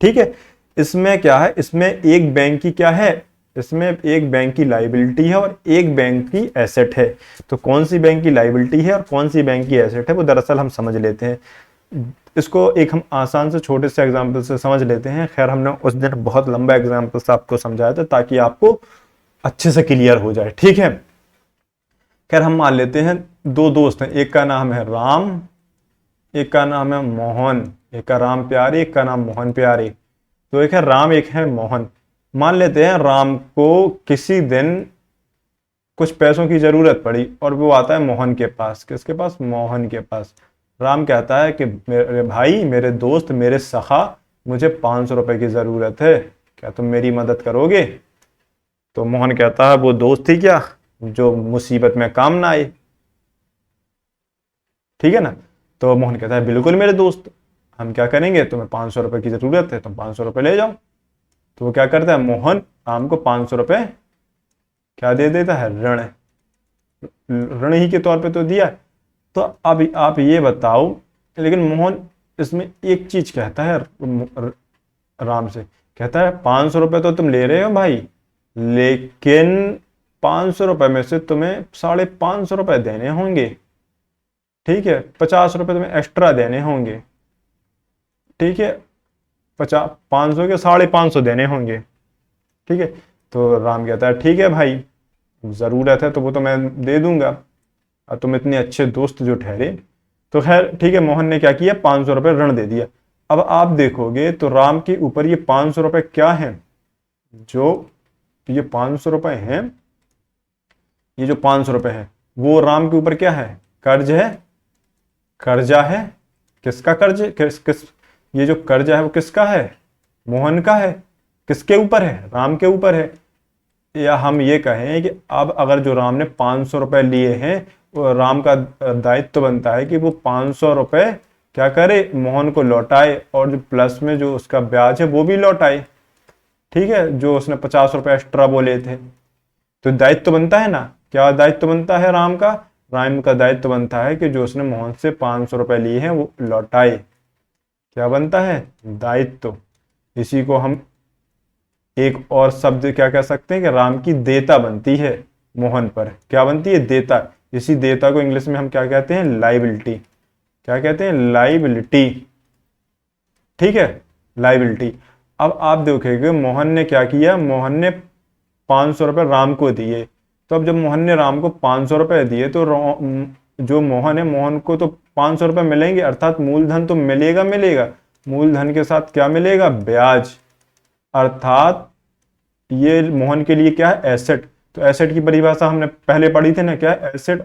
ठीक है, इसमें क्या है, इसमें एक बैंक की क्या है, इसमें एक बैंक की लायबिलिटी है और एक बैंक की एसेट है। तो कौन सी बैंक की लायबिलिटी है और कौन सी बैंक की एसेट है, वो दरअसल हम समझ लेते हैं। इसको एक हम आसान से छोटे से एग्जाम्पल से समझ लेते हैं। खैर हमने उस दिन बहुत लंबा एग्जाम्पल से आपको समझाया था ताकि आपको अच्छे से क्लियर हो जाए। ठीक है, खैर हम मान लेते हैं दो दोस्त हैं, एक का नाम है राम, एक का नाम है मोहन। एक का राम प्यारे, एक का नाम मोहन प्यारे। तो एक है राम, एक है मोहन। मान लेते हैं राम को किसी दिन कुछ पैसों की जरूरत पड़ी और वो आता है मोहन के पास। किसके पास, मोहन के पास। राम कहता है कि मेरे भाई, मेरे दोस्त, मेरे सखा, मुझे 500 रुपए की जरूरत है, क्या तुम मेरी मदद करोगे। तो मोहन कहता है, वो दोस्त ही क्या जो मुसीबत में काम ना आए। ठीक है ना, तो मोहन कहता है बिल्कुल मेरे दोस्त, हम क्या करेंगे, तुम्हें 500 रुपये की जरूरत है, तुम 500 रुपये ले जाओ। तो वो क्या करता है, मोहन राम को 500 रुपये क्या दे देता है, ऋण, ऋण ही के तौर पे तो दिया। तो अब आप ये बताओ, लेकिन मोहन इसमें एक चीज कहता है राम से, कहता है 500 रुपये तो तुम ले रहे हो भाई, लेकिन 500 रुपये में से तुम्हें 550 रुपये देने होंगे, ठीक है, 50 रुपये तुम्हें एक्स्ट्रा देने होंगे, ठीक है, 500 के 550 देने होंगे, ठीक है। तो राम कहता है ठीक है भाई, ज़रूरत है तो वो तो मैं दे दूंगा, और तुम इतने अच्छे दोस्त जो ठहरे। तो खैर ठीक है, मोहन ने क्या किया, 500 रुपये ऋण दे दिया। अब आप देखोगे तो राम के ऊपर ये 500 रुपये क्या है, जो ये 500 रुपये हैं, ये जो 500 रुपये है वो राम के ऊपर क्या है, कर्ज है, कर्जा है। किसका कर्ज, किस ये जो कर्जा है वो किसका है, मोहन का है। किसके ऊपर है, राम के ऊपर है। या हम ये कहें कि अब अगर जो राम ने 500 रुपये लिए हैं, वो राम का दायित्व बनता है कि वो 500 रुपये क्या करे, मोहन को लौटाए, और जो प्लस में जो उसका ब्याज है वो भी लौटाए, ठीक है, जो उसने 50 रुपये एक्स्ट्रा बोले थे। तो दायित्व बनता है ना, क्या दायित्व बनता है राम का दायित्व बनता है कि जो उसने मोहन से 500 रुपये लिए हैं वो लौटाए। क्या बनता है, दायित्व। इसी को हम एक और शब्द क्या कह सकते हैं कि राम की देयता बनती है मोहन पर। क्या बनती है, देयता। इसी देयता को इंग्लिश में हम क्या कहते हैं, लाइबिलिटी। क्या कहते हैं, लाइबिलिटी, ठीक है, लाइबिलिटी। अब आप देखोगे मोहन ने क्या किया, मोहन ने 500 रुपये राम को दिए। तो अब जब मोहन ने राम को 500 रुपये दिए तो जो मोहन है, मोहन को तो 500 रुपये मिलेंगे, अर्थात मूलधन तो मिलेगा, मूलधन के साथ क्या मिलेगा, ब्याज। अर्थात ये मोहन के लिए क्या है, एसेट। तो एसेट की परिभाषा हमने पहले पढ़ी थी ना, क्या है एसेट,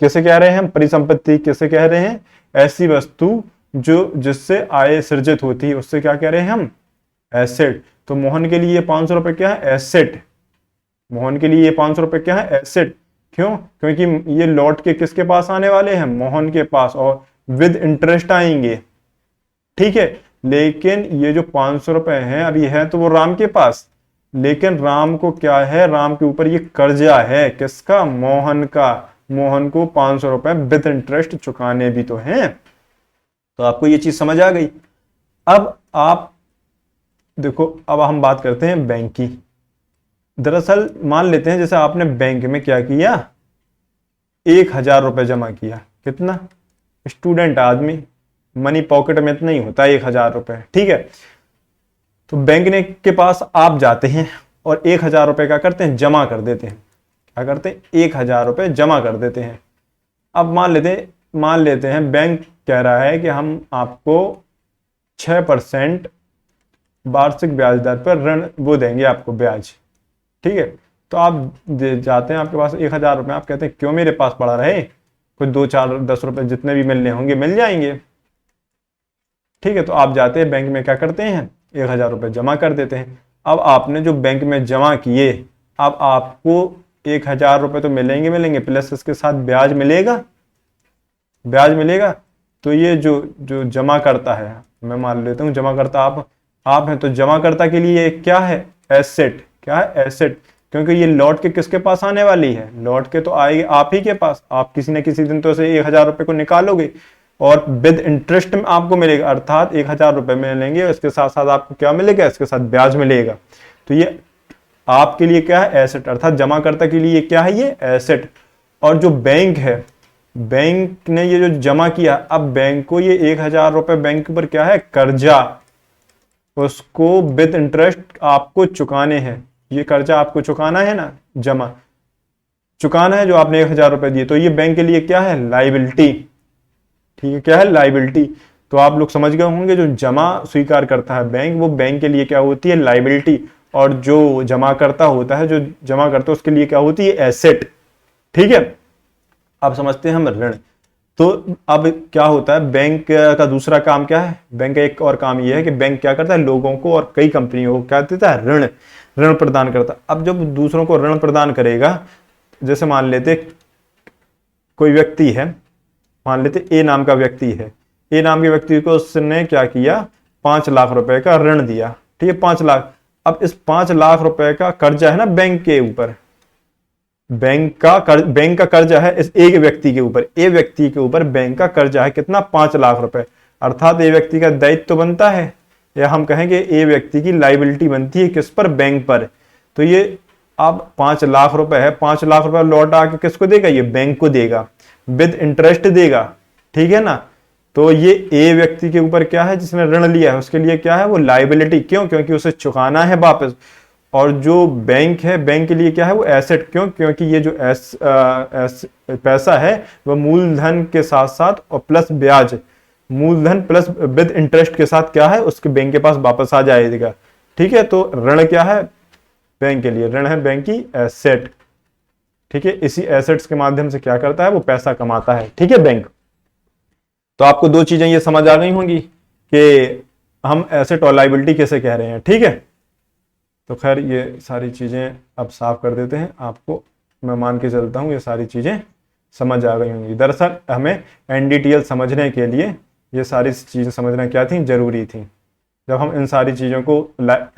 किसे कह रहे हैं हम, परिसंपत्ति। किसे कह रहे हैं, ऐसी वस्तु जो जिससे आय सृजित होती है, उससे क्या कह रहे हैं हम, एसेट। तो मोहन के लिए 500 रुपये क्या है, एसेट। मोहन के लिए ये 500 रुपये क्या है, एसेट। क्यों, क्योंकि ये लौट के किसके पास आने वाले हैं, मोहन के पास, और विद इंटरेस्ट आएंगे, ठीक है। लेकिन ये जो 500 रुपये हैं अभी है तो वो राम के पास, लेकिन राम को क्या है, राम के ऊपर ये कर्जा है, किसका, मोहन का। मोहन को 500 रुपये विद इंटरेस्ट चुकाने भी तो हैं। तो आपको ये चीज समझ आ गई। अब आप देखो, अब हम बात करते हैं बैंक की। दरअसल मान लेते हैं जैसे आपने बैंक में क्या किया, 1000 रुपये जमा किया। कितना, स्टूडेंट आदमी, मनी पॉकेट में इतना ही होता है 1000 रुपये, ठीक है। तो बैंक ने के पास आप जाते हैं और 1000 रुपये क्या करते हैं, जमा कर देते हैं। क्या करते हैं, 1000 रुपये जमा कर देते हैं। अब मान लेते हैं बैंक कह रहा है कि हम आपको 6% वार्षिक ब्याज दर पर ऋण वो देंगे आपको, ब्याज, ठीक है। तो आप जाते हैं, आपके पास 1000 रुपये, आप कहते हैं क्यों मेरे पास पड़ा रहे, कोई 2, 4, 10 रुपये जितने भी मिलने होंगे मिल जाएंगे, ठीक है। तो आप जाते हैं बैंक में, क्या करते हैं, 1000 रुपये जमा कर देते हैं। अब आपने जो बैंक में जमा किए, अब आपको 1000 रुपये तो मिलेंगे, प्लस इसके साथ ब्याज मिलेगा, तो ये जो जमा करता है, मैं मान लेता हूँ जमा करता आप हैं, तो जमा करता के लिए क्या है, एसेट। क्या है, एसेट, क्योंकि ये लौट के किसके पास आने वाली है, लौट के तो आएगी आप ही के पास। आप किसी न किसी दिन तो से 1000 रुपये को निकालोगे और विद इंटरेस्ट में आपको मिलेगा, अर्थात 1000 रुपये मिलेंगे और इसके साथ साथ आपको क्या मिलेगा, इसके साथ ब्याज मिलेगा। तो ये आपके लिए क्या है, एसेट, अर्थात जमाकर्ता के लिए क्या है, ये एसेट। और जो बैंक है, बैंक ने ये जो जमा किया, अब बैंक को ये 1000 रुपये बैंक पर क्या है, कर्जा, उसको विद इंटरेस्ट आपको चुकाने हैं। ये कर्जा आपको चुकाना है ना, जमा चुकाना है जो आपने 1000 रुपये दिए। तो ये बैंक के लिए क्या है, लाइबिलिटी, ठीक है। क्या है, लाइबिलिटी। तो आप लोग समझ गए होंगे, जो जमा स्वीकार करता है बैंक, वो बैंक के लिए क्या होती है, लाइबिलिटी। और जो जमा करता होता है, जो जमा करता है, उसके लिए क्या होती है, एसेट, ठीक है। अब समझते हैं हम ऋण। तो अब क्या होता है, बैंक का दूसरा काम क्या है, बैंक का एक और काम यह है कि बैंक क्या करता है, लोगों को और कई कंपनियों को क्या देता है, ऋण प्रदान करता है। अब जब दूसरों को ऋण प्रदान करेगा, जैसे मान लेते कोई व्यक्ति है, मान लेते ए नाम का व्यक्ति है, ए नाम के व्यक्ति को उसने क्या किया, 5 लाख रुपए का ऋण दिया, ठीक है, 5 लाख। अब इस 5 लाख रुपए का कर्जा है ना बैंक के ऊपर, बैंक का कर्जा है इस एक व्यक्ति के ऊपर, ए व्यक्ति के ऊपर बैंक का कर्जा है कितना, 5 लाख रुपए। अर्थात ए व्यक्ति का दायित्व तो बनता है, या हम कहेंगे ए व्यक्ति की लाइबिलिटी बनती है किस पर, बैंक पर। तो ये अब 5 लाख रुपए है, 5 लाख रुपए लौटा के किसको देगा, ये बैंक को देगा, विद इंटरेस्ट देगा, ठीक है ना। तो ये ए व्यक्ति के ऊपर क्या है, जिसने ऋण लिया है उसके लिए क्या है, वो लाइबिलिटी, क्यों, क्योंकि उसे चुकाना है वापस। और जो बैंक है, बैंक के लिए क्या है, वो एसेट, क्यों, क्योंकि ये जो पैसा है वह मूलधन के साथ साथ और प्लस ब्याज, मूलधन प्लस विद इंटरेस्ट के साथ क्या है, उसके बैंक के पास वापस आ जाएगा, ठीक है। तो ऋण क्या है, बैंक के लिए ऋण है बैंक की एसेट, ठीक है। इसी एसेट्स के माध्यम से क्या करता है, वो पैसा कमाता है, ठीक है, बैंक। तो आपको दो चीजें ये समझ आ गई होंगी कि हम एसेट और लाइबिलिटी कैसे कह रहे हैं, ठीक है। तो खैर ये सारी चीजें अब साफ कर देते हैं, आपको मैं मान के चलता हूं ये सारी चीजें समझ आ गई होंगी। दरअसल हमें एनडीटीएल समझने के लिए ये सारी चीजें समझना क्या थी, जरूरी थी। जब हम इन सारी चीजों को,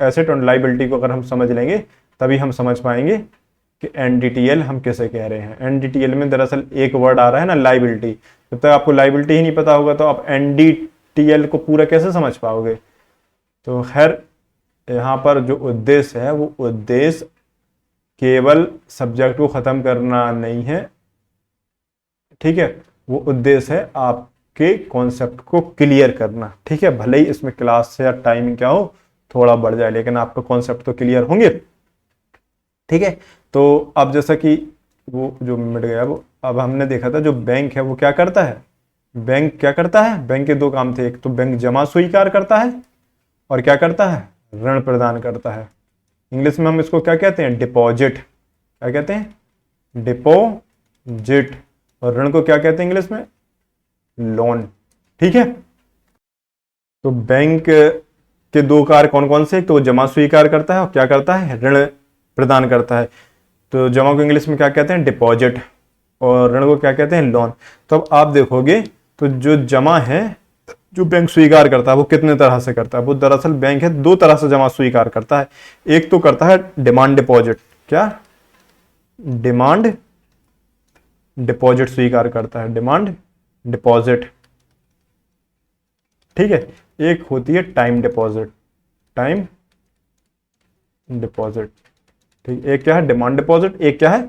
एसेट और लाइबिलिटी को अगर हम समझ लेंगे तभी हम समझ पाएंगे कि एनडीटीएल हम कैसे कह रहे हैं। एनडीटीएल में दरअसल एक वर्ड आ रहा है ना, लाइबिलिटी। जब तक आपको लाइबिलिटी ही नहीं पता होगा तो आप एनडीटीएल को पूरा कैसे समझ पाओगे। तो खैर यहाँ पर जो उद्देश्य है वो उद्देश्य केवल सब्जेक्ट को खत्म करना नहीं है, ठीक है, वो उद्देश्य है आपके कॉन्सेप्ट को क्लियर करना, ठीक है। भले ही इसमें क्लास या टाइमिंग क्या हो थोड़ा बढ़ जाए, लेकिन आपका कॉन्सेप्ट तो क्लियर होंगे, ठीक है। तो अब जैसा कि वो जो मिट गया, वो अब हमने देखा था जो बैंक है वो क्या करता है, बैंक क्या करता है, बैंक के दो काम थे, एक तो बैंक जमा स्वीकार करता है और क्या करता है, ऋण प्रदान करता है। इंग्लिश में हम इसको क्या कहते हैं, डिपॉजिट, क्या कहते हैं, डिपॉजिट। और ऋण को क्या कहते हैं इंग्लिश में, लोन, ठीक है। तो बैंक के दो कार्य कौन कौन से, तो जमा स्वीकार करता है और क्या करता है, ऋण प्रदान करता है। तो जमा को इंग्लिश में क्या कहते हैं, डिपॉजिट, और ऋण को क्या कहते हैं, लोन। तो अब आप देखोगे तो जो जमा है, जो बैंक स्वीकार करता है वो कितने तरह से करता है, वो दरअसल बैंक है दो तरह से जमा स्वीकार करता है। एक तो करता है डिमांड डिपॉजिट, क्या, डिमांड डिपॉजिट स्वीकार करता है, डिमांड डिपॉजिट, ठीक है। एक होती है टाइम डिपॉजिट, टाइम डिपॉजिट, ठीक। एक क्या है डिमांड डिपॉजिट, एक क्या है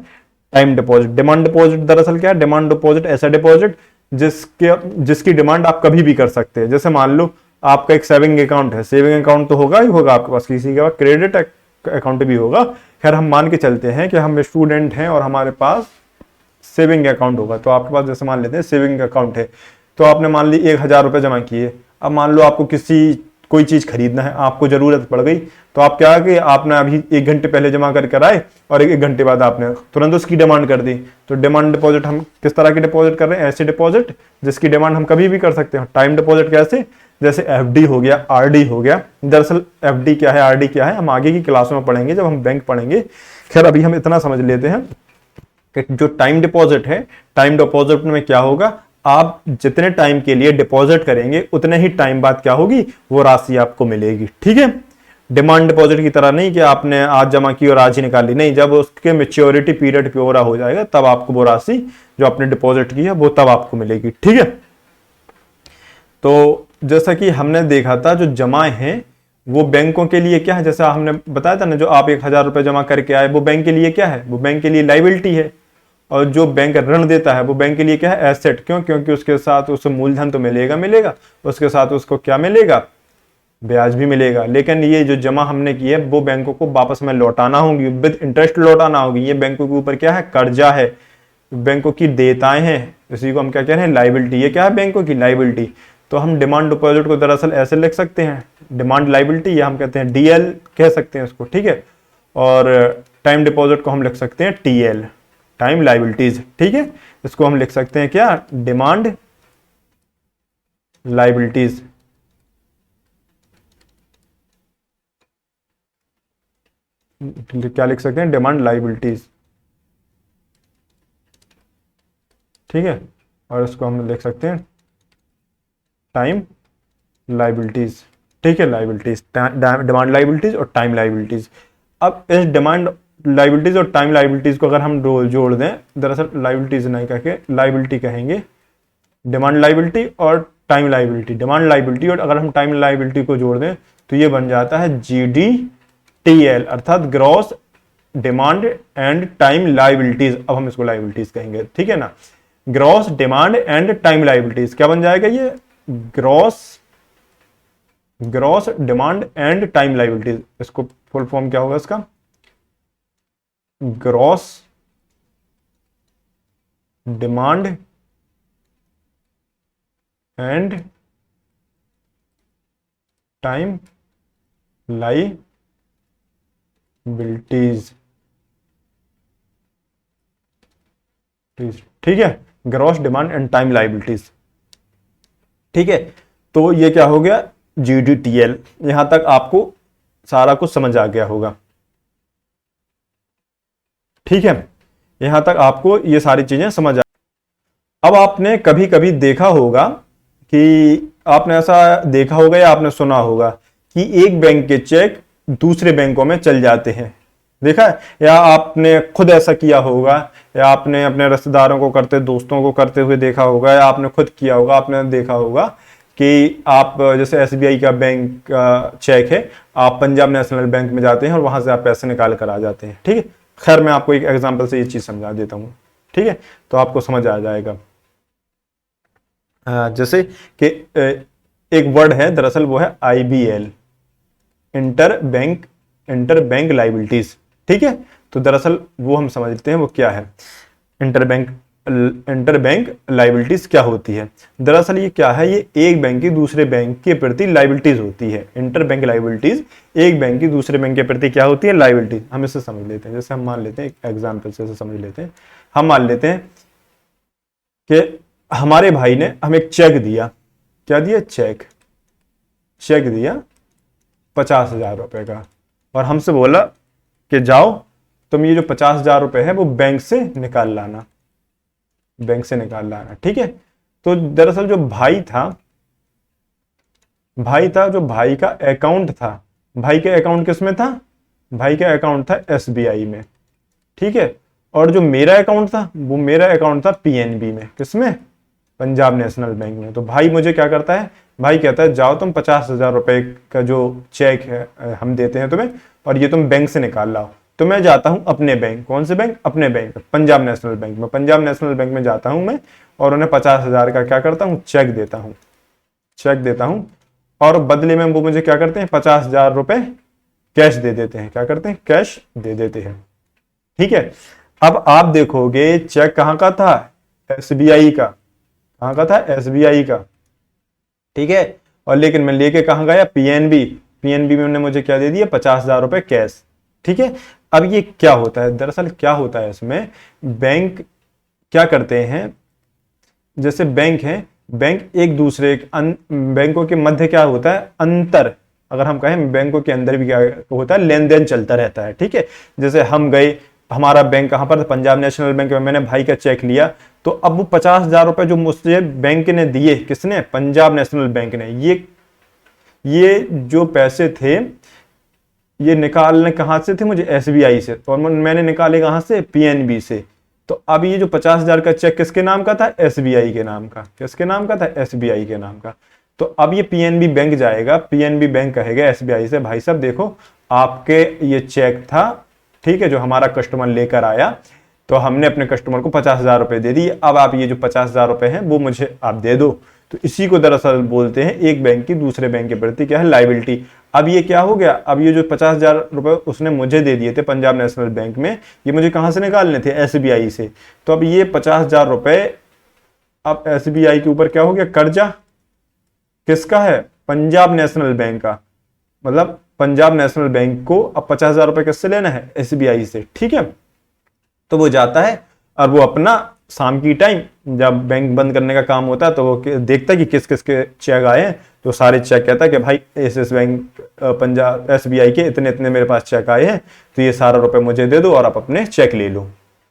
टाइम डिपॉजिट। डिमांड डिपॉजिट दरअसल क्या है, डिमांड डिपॉजिट ऐसा डिपॉजिट जिसकी डिमांड आप कभी भी कर सकते हैं। जैसे मान लो आपका एक सेविंग अकाउंट है, सेविंग अकाउंट तो होगा ही होगा आपके पास, किसी के पास क्रेडिट अकाउंट भी होगा। खैर हम मान के चलते हैं कि हम स्टूडेंट हैं और हमारे पास सेविंग अकाउंट होगा। तो आपके पास जैसे मान लेते हैं सेविंग अकाउंट है, तो आपने मान ली 1,000 रुपये जमा किए। अब मान लो आपको कोई चीज खरीदना है, आपको जरूरत पड़ गई, तो आप क्या कि आपने अभी 1 घंटे पहले जमा करके आए और 1 घंटे बाद आपने तुरंत उसकी डिमांड कर दी। तो डिमांड डिपॉजिट हम किस तरह की डिपॉजिट कर रहे हैं, ऐसे डिपॉजिट जिसकी डिमांड हम कभी भी कर सकते हैं। टाइम डिपॉजिट कैसे, जैसे एफडी हो गया, आरडी हो गया। दरअसल एफडी क्या है, आरडी क्या है, हम आगे की क्लासों में पढ़ेंगे जब हम बैंक पढ़ेंगे। खैर अभी हम इतना समझ लेते हैं कि जो टाइम डिपॉजिट है, टाइम डिपॉजिट में क्या होगा, आप जितने टाइम के लिए डिपॉजिट करेंगे उतने ही टाइम बाद क्या होगी, वो राशि आपको मिलेगी, ठीक है। डिमांड डिपॉजिट की तरह नहीं कि आपने आज जमा की और आज ही निकाली, नहीं, जब उसके मैच्योरिटी पीरियड पूरा हो जाएगा तब आपको वो राशि जो आपने डिपॉजिट की है वो तब आपको मिलेगी, ठीक है। तो जैसा कि हमने देखा था जो जमा है वो बैंकों के लिए क्या है, जैसा हमने बताया था ना, जो आप 1,000 रुपए जमा करके आए वो बैंक के लिए क्या है, वो बैंक के लिए लाइबिलिटी है। और जो बैंक ऋण देता है वो बैंक के लिए क्या है, एसेट। क्यों, क्योंकि उसके साथ उसे मूलधन तो मिलेगा, उसके साथ उसको क्या मिलेगा, ब्याज भी मिलेगा। लेकिन ये जो जमा हमने की है वो बैंकों को वापस में लौटाना होगी, विद इंटरेस्ट लौटाना होगी। ये बैंकों के ऊपर क्या है, कर्जा है, बैंकों की देयताएं हैं, इसी को हम क्या कह रहे हैं, लाइबिलिटी। ये क्या है, बैंकों की लाइबिलिटी। तो हम डिमांड डिपॉजिट को दरअसल ऐसे लिख सकते हैं, डिमांड लाइबिलिटी, या हम कहते हैं डीएल कह सकते हैं इसको, ठीक है। और टाइम डिपॉजिट को हम लिख सकते हैं टीएल, टाइम लाइबिलिटीज, ठीक है। इसको हम लिख सकते हैं क्या, डिमांड लाइबिलिटीज, क्या लिख सकते हैं, डिमांड लाइबिलिटीज, ठीक है। और इसको हम लिख सकते हैं टाइम लाइबिलिटीज। ठीक है, लाइबिलिटीज, डिमांड लाइबिलिटीज और टाइम लाइबिलिटीज। अब इस डिमांड लाइबिलिटीज और टाइम लाइबिलिटीज को अगर हम जोड़ दें, दरअसल लाइबिलिटीज नहीं कह के लाइबिलिटी कहेंगे, डिमांड लाइबिलिटी और टाइम लाइबिलिटी, डिमांड लाइबिलिटी और अगर हम टाइम लाइबिलिटी को जोड़ दें तो ये बन जाता है GDTL, अर्थात gross demand and time liabilities. अब हम इसको लाइबिलिटीज कहेंगे, ठीक है ना। Gross demand and time liabilities क्या बन जाएगा ये, gross demand and time liabilities. इसको फुल फॉर्म क्या होगा इसका, gross demand and time liabilities. ठीक है, gross demand and time liabilities. ठीक है, तो ये क्या हो गया, GDTL। यहां तक आपको सारा कुछ समझ आ गया होगा। ठीक है, यहां तक आपको ये सारी चीजें समझ आ। अब आपने कभी कभी देखा होगा कि आपने ऐसा देखा होगा या आपने सुना होगा कि एक बैंक के चेक दूसरे बैंकों में चल जाते हैं, देखा है, या आपने खुद ऐसा किया होगा, या आपने अपने रिश्तेदारों को करते, दोस्तों को करते हुए देखा होगा, या आपने खुद किया होगा। आपने देखा होगा कि आप जैसे SBI का बैंक का चेक है, आप पंजाब नेशनल बैंक में जाते हैं और वहां से आप पैसे निकाल कर आ जाते हैं। ठीक है, खैर मैं आपको एक एग्जांपल से ये चीज समझा देता हूँ, ठीक है, तो आपको समझ आ जाएगा। जैसे कि एक वर्ड है, दरअसल वो है IBL, इंटर बैंक लाइबिलिटीज। ठीक है, तो दरअसल वो हम समझते हैं वो क्या है, इंटर बैंक लाइबिलिटीज क्या होती है। दरअसल ये क्या है, ये एक बैंक की दूसरे बैंक के प्रति लाइबिलिटीज होती है। इंटर बैंक लाइबिलिटीज एक बैंक की दूसरे बैंक के प्रति क्या होती है, लाइबिलिटीज। हम इसे समझ लेते हैं, जैसे हम मान लेते हैं एक एग्जाम्पल से समझ लेते हैं। हम मान लेते हैं कि हमारे भाई ने हमें एक चेक दिया, क्या दिया, चेक दिया 50,000 रुपए का, और हमसे बोला कि जाओ तुम ये जो 50,000 रुपए है वो बैंक से निकाल लाना, ठीक है। तो दरअसल जो भाई था, जो भाई का अकाउंट था, भाई के अकाउंट किस में था, भाई का अकाउंट था SBI में, ठीक है। और जो मेरा अकाउंट था, वो मेरा अकाउंट था PNB में, किसमें, पंजाब नेशनल बैंक में। तो भाई मुझे क्या करता है, भाई कहता है जाओ तुम 50,000 रुपए का जो चेक है हम देते हैं तुम्हें, और ये तुम बैंक से निकाल लाओ। तो मैं जाता हूं अपने बैंक, कौन से बैंक, अपने बैंक, पंजाब नेशनल बैंक में। पंजाब नेशनल बैंक में जाता हूं मैं और उन्हें 50,000 का क्या करता हूं, चेक देता हूं, और बदले में वो मुझे क्या करते हैं, 50,000 रुपए कैश दे देते हैं। क्या करते हैं, कैश दे देते हैं। ठीक है, अब आप देखोगे चेक कहां का था, SBI का, कहां का था, SBI का, ठीक है। और लेकिन मैं लेके कहां गया, PNB में उन्होंने मुझे क्या दे दिया, 50,000 रुपए कैश, ठीक है। अब ये क्या होता है, दरअसल क्या होता है इसमें, बैंक क्या करते हैं, जैसे बैंक है, बैंक एक दूसरे बैंकों के मध्य क्या होता है, अंतर, अगर हम कहें बैंकों के अंदर भी क्या होता है, लेन देन चलता रहता है, ठीक है। जैसे हम गए, हमारा बैंक कहां पर, पंजाब नेशनल बैंक में, मैंने भाई का चेक लिया, तो अब वो 50,000 रुपए जो मुझे बैंक ने दिए, किसने, पंजाब नेशनल बैंक ने, ये जो पैसे थे ये निकालने कहां से थे, मुझे SBI से, और मैंने निकाले कहां से, PNB से। तो अब ये जो 50,000 का चेक किसके नाम का था, SBI के नाम का, किसके नाम का था, SBI के नाम का। तो अब ये PNB बैंक जाएगा, PNB बैंक कहेगा SBI से, भाई साहब देखो आपके ये चेक था, ठीक है, जो हमारा कस्टमर लेकर आया, तो हमने अपने कस्टमर को 50,000 रुपए दे दिए, अब आप ये जो 50,000 रुपए हैं वो मुझे आप दे दो। तो इसी को दरअसल बोलते हैं एक बैंक की दूसरे बैंक के प्रति क्या है, लाइबिलिटी। अब ये क्या हो गया, अब ये जो 50,000 रुपए उसने मुझे दे दिए थे पंजाब नेशनल बैंक में, ये मुझे कहां से निकालने थे, SBI से। तो अब ये 50,000 रुपए अब SBI के ऊपर क्या हो गया, कर्जा किसका है, पंजाब नेशनल बैंक का, मतलब पंजाब नेशनल बैंक को अब 50,000 रुपए किससे लेना है, SBI से, ठीक है। तो वो जाता है और वो अपना शाम की टाइम जब बैंक बंद करने का काम होता है तो वो देखता है कि किस किस के चेक आए हैं, तो सारे चेक कहता है कि भाई इस बैंक पंजाब SBI के इतने इतने मेरे पास चेक आए हैं, तो ये सारा रुपए मुझे दे दो और आप अपने चेक ले लो,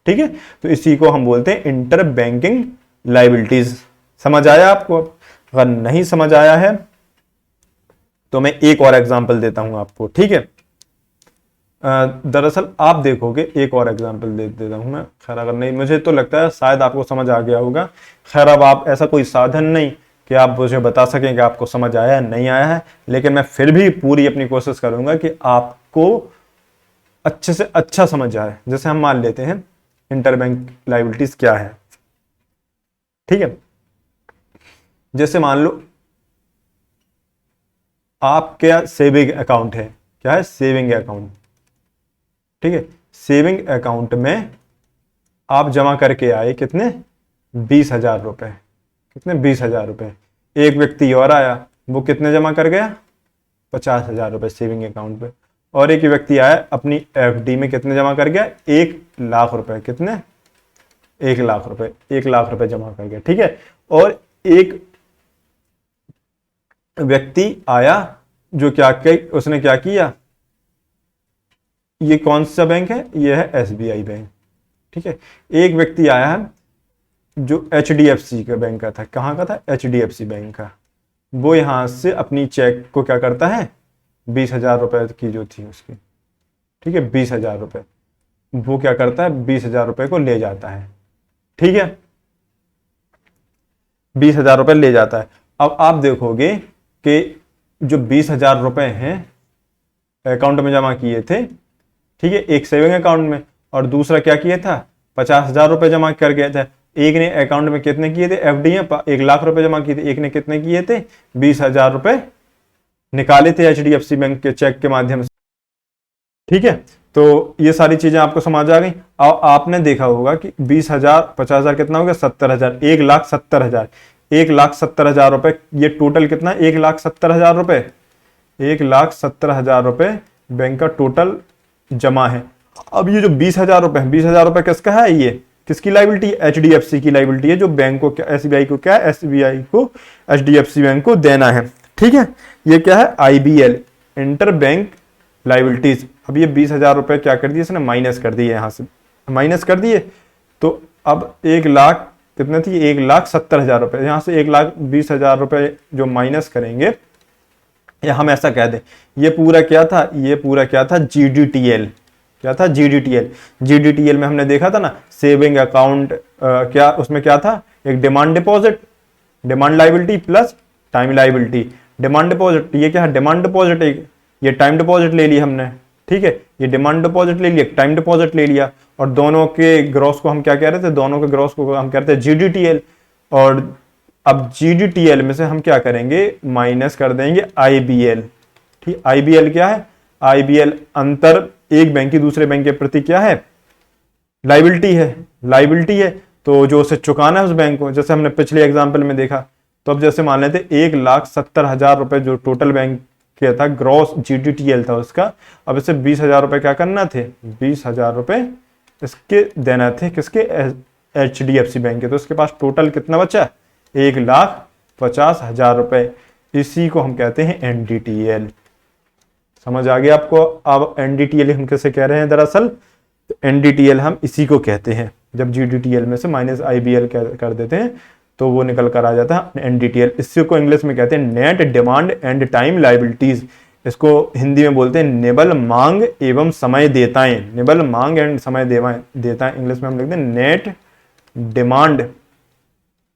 ठीक है। तो इसी को हम बोलते हैं इंटर बैंकिंग लाइबिलिटीज। समझ आया आपको? अगर नहीं समझ आया है तो मैं एक और एग्जांपल देता हूं आपको, ठीक है। दरअसल आप देखोगे, एक और एग्जांपल दे देता हूं मैं। खैर अगर नहीं, मुझे तो लगता है शायद आपको समझ आ गया होगा। खैर अब आप, ऐसा कोई साधन नहीं कि आप मुझे बता सकें कि आपको समझ आया है नहीं आया है, लेकिन मैं फिर भी पूरी अपनी कोशिश करूंगा कि आपको अच्छे से अच्छा समझ आए। जैसे हम मान लेते हैं इंटरबैंक लाइबिलिटीज क्या है, ठीक है। जैसे मान लो आपके सेविंग अकाउंट है, क्या है? सेविंग अकाउंट, ठीक है। सेविंग अकाउंट में आप जमा करके आए कितने? 20,000 रुपए। कितने? 20,000 रुपए। एक व्यक्ति और आया, वो कितने जमा कर गया? 50,000 रुपए सेविंग अकाउंट पे। और एक व्यक्ति आया अपनी एफडी में कितने जमा कर गया? 1,00,000 रुपए। कितने? 1,00,000 रुपए। 1,00,000 रुपए जमा कर गया, ठीक है। और एक व्यक्ति आया जो उसने क्या किया? ये कौन सा बैंक है? ये है एसबीआई बैंक, ठीक है। एक व्यक्ति आया है जो एचडीएफसी का बैंक का था। कहाँ का था? एचडीएफसी बैंक का। वो यहां से अपनी चेक को क्या करता है? 20,000 रुपए की जो थी उसकी, ठीक है, 20,000 रुपए, वो क्या करता है? 20,000 रुपए को ले जाता है, ठीक है। 20,000 रुपए ले जाता है। अब आप देखोगे कि जो 20,000 रुपए हैं अकाउंट में जमा किए थे, ठीक है, एक सेविंग अकाउंट में, और दूसरा क्या किया था? 50,000 रुपए जमा कर गया था। एक ने अकाउंट में कितने किए थे? एफडी में 1,00,000 रुपए जमा किए थे। एक ने कितने किए थे? 20,000 रुपए निकाले थे एचडीएफसी बैंक के चेक के माध्यम से, ठीक है। तो ये सारी चीजें आपको समझ आ गई। आपने देखा होगा कि 20,000 50,000 कितना हो गया? 70,000। 1,70,000। 1,70,000 रुपए, ये टोटल कितना? 1,70,000 रुपए। 1,70,000 रुपए बैंक का टोटल जमा है। अब ये जो 20,000 रुपए है, 20,000 रुपए किसका है? ये किसकी लाइबिलिटी? एचडीएफसी की लाइबिलिटी है, जो बैंक को एसबीआई को क्या है? एसबीआई को एचडीएफसी बैंक को देना है, ठीक है। ये क्या है? IBL, inter bank liabilities. अब ये 20,000 रुपए क्या कर दिए इसने? माइनस कर दिए, यहां से माइनस कर दिए। तो अब 1,00,000 कितने थी? 1,70,000 रुपए। यहां से 1,20,000 रुपए जो माइनस करेंगे, या हम ऐसा कह दें, ये पूरा क्या था? ये पूरा क्या था? जीडीटीएल। क्या था? जीडीटीएल। जीडीटीएल में हमने देखा था ना, सेविंग अकाउंट, क्या उसमें क्या था? एक demand deposit, demand liability plus time liability. Demand deposit, ये क्या है? Demand deposit. एक ये टाइम डिपॉजिट ले लिया हमने, ठीक है। ये डिमांड डिपॉजिट ले लिया, टाइम डिपॉजिट ले लिया, और दोनों के ग्रॉस को हम क्या कह रहे थे? दोनों के ग्रॉस को हम कहते हैं जीडीटीएल। और अब जीडीटीएल में से हम क्या करेंगे? माइनस कर देंगे आईबीएल, ठीक। आईबीएल क्या है? आईबीएल अंतर एक बैंक की दूसरे बैंक के प्रति क्या है? लाइबिलिटी है। लाइबिलिटी है, तो जो उसे चुकाना है उस बैंक को, जैसे हमने पिछले एग्जांपल में देखा। तो अब जैसे मान लेते 1,70,000 रुपए जो टोटल बैंक किया था, ग्रॉस जीडीटीएल था उसका। अब इसे 20,000 रुपए क्या करना थे? 20,000 रुपए इसके देना थे, किसके? एचडीएफसी बैंक के। तो उसके पास टोटल कितना बचा? 1,50,000 रुपए। इसी को हम कहते हैं एनडीटीएल। समझ आ गया आपको? अब एनडीटीएल हम कैसे कह रहे हैं? दरअसल एनडीटीएल हम इसी को कहते हैं, जब जीडीटीएल में से माइनस आईबीएल कर देते हैं तो वो निकल कर आ जाता है एनडीटीएल। इसी को इंग्लिश में कहते हैं net demand and time liabilities. इसको हिंदी में बोलते हैं निबल मांग एवं समय देताएं। निबल मांग एंड समय देताएं, इंग्लिश में हम लिखते हैं net demand,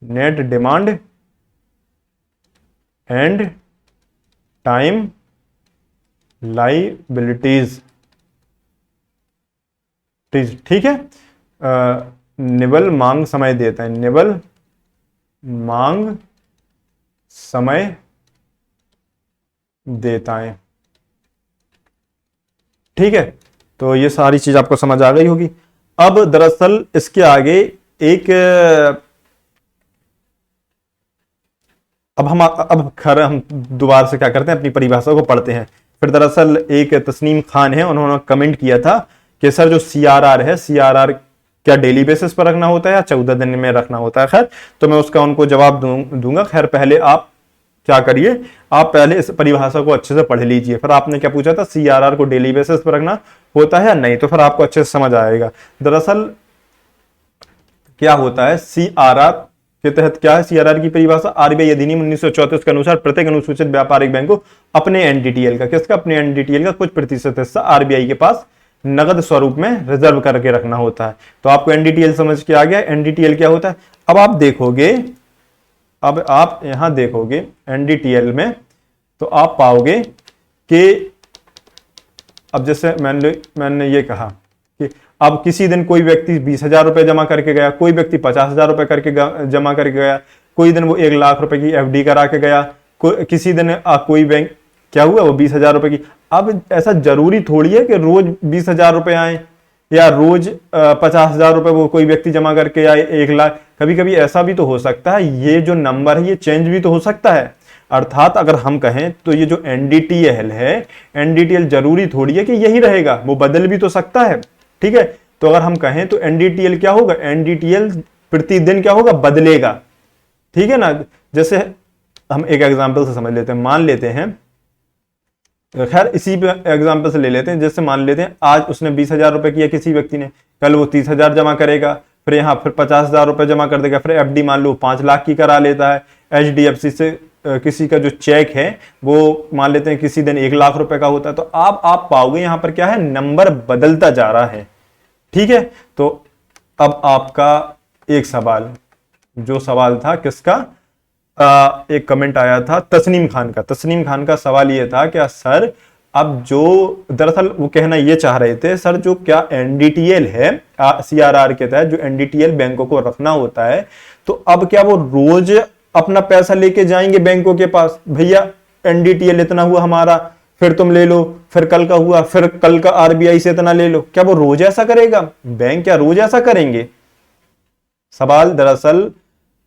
net demand and time liabilities, ठीक है। निबल मांग समय देता है, निबल मांग समय देता है, ठीक है। तो ये सारी चीज आपको समझ आ गई होगी। अब दरअसल इसके आगे एक, हम दोबारा से क्या करते हैं? अपनी परिभाषा को पढ़ते हैं। फिर दरअसल एक तस्नीम खान है, उन्होंने कमेंट किया था कि सर जो सीआरआर है, सीआरआर क्या डेली बेसिस पर रखना होता है या 14 दिन में रखना होता है? खैर, तो मैं उसका उनको जवाब दूंगा। खैर पहले आप क्या करिए, आप पहले इस परिभाषा को अच्छे से पढ़ लीजिए। फिर आपने क्या पूछा था? सीआरआर को डेली बेसिस पर रखना होता है या नहीं, तो फिर आपको अच्छे से समझ आएगा। दरअसल क्या होता है? सीआरआर के तहत क्या है सीआरआर की परिभाषा? आरबीआई अधिनियम 1934 के अनुसार प्रत्येक अनुसूचित व्यापारिक बैंक को अपने एनडीटीएल का, किसका? अपने एनडीटीएल का कुछ प्रतिशत हिस्सा आरबीआई के पास नगद स्वरूप में रिजर्व करके रखना होता है। तो आपको एनडीटीएल समझ के आ गया एनडीटीएल क्या होता है। अब आप देखोगे, अब आप यहां देखोगे एनडीटीएल में, तो आप पाओगे कि अब जैसे मैंने ये कहा कि अब किसी दिन कोई व्यक्ति 20,000 रुपए जमा करके गया, कोई व्यक्ति 50,000 रुपए करके जमा करके गया, कोई दिन वो 1,00,000 रुपए की एफडी करा के गया, किसी दिन कोई बैंक क्या हुआ वो 20,000 रुपए की। अब ऐसा जरूरी थोड़ी है कि रोज 20,000 रुपए आए या रोज 50,000 रुपए वो कोई व्यक्ति जमा करके आए, 1,00,000। कभी कभी ऐसा भी तो हो सकता है, ये जो नंबर है ये चेंज भी तो हो सकता है। अर्थात अगर हम कहें तो ये जो एनडीटीएल है, एनडीटीएल जरूरी थोड़ी है कि यही रहेगा, वो बदल भी तो सकता है। ठीक है, तो अगर हम कहें तो एनडीटीएल क्या होगा? एनडीटीएल प्रतिदिन क्या होगा? बदलेगा। ठीक है ना। जैसे हम एक एग्जांपल से समझ लेते हैं, मान लेते हैं, खैर इसी एग्जांपल से ले लेते हैं। जैसे मान लेते हैं आज उसने 20,000 रुपए किया किसी व्यक्ति ने, कल वो 30,000 जमा करेगा, फिर यहाँ फिर 50,000 रुपए जमा कर देगा, फिर एफडी मान लो 5 लाख की करा लेता है। एचडीएफसी से किसी का जो चेक है वो मान लेते हैं किसी दिन 1,00,000 रुपए का होता है। तो आप पाओगे यहां पर क्या है? नंबर बदलता जा रहा है। ठीक है, तो अब आपका एक सवाल, जो सवाल था किसका, एक कमेंट आया था तस्नीम खान का। तस्नीम खान का सवाल ये था क्या सर, अब जो दरअसल वो कहना ये चाह रहे थे सर, जो क्या एनडीटीएल है सीआरआर के तहत जो एनडीटीएल बैंकों को रखना होता है, तो अब क्या वो रोज अपना पैसा लेके जाएंगे बैंकों के पास? भैया एनडीटीएल इतना हुआ हमारा, फिर तुम ले लो, फिर कल का हुआ, फिर कल का आरबीआई से इतना ले लो। क्या वो रोज ऐसा करेगा? बैंक क्या रोज ऐसा करेंगे? सवाल दरअसल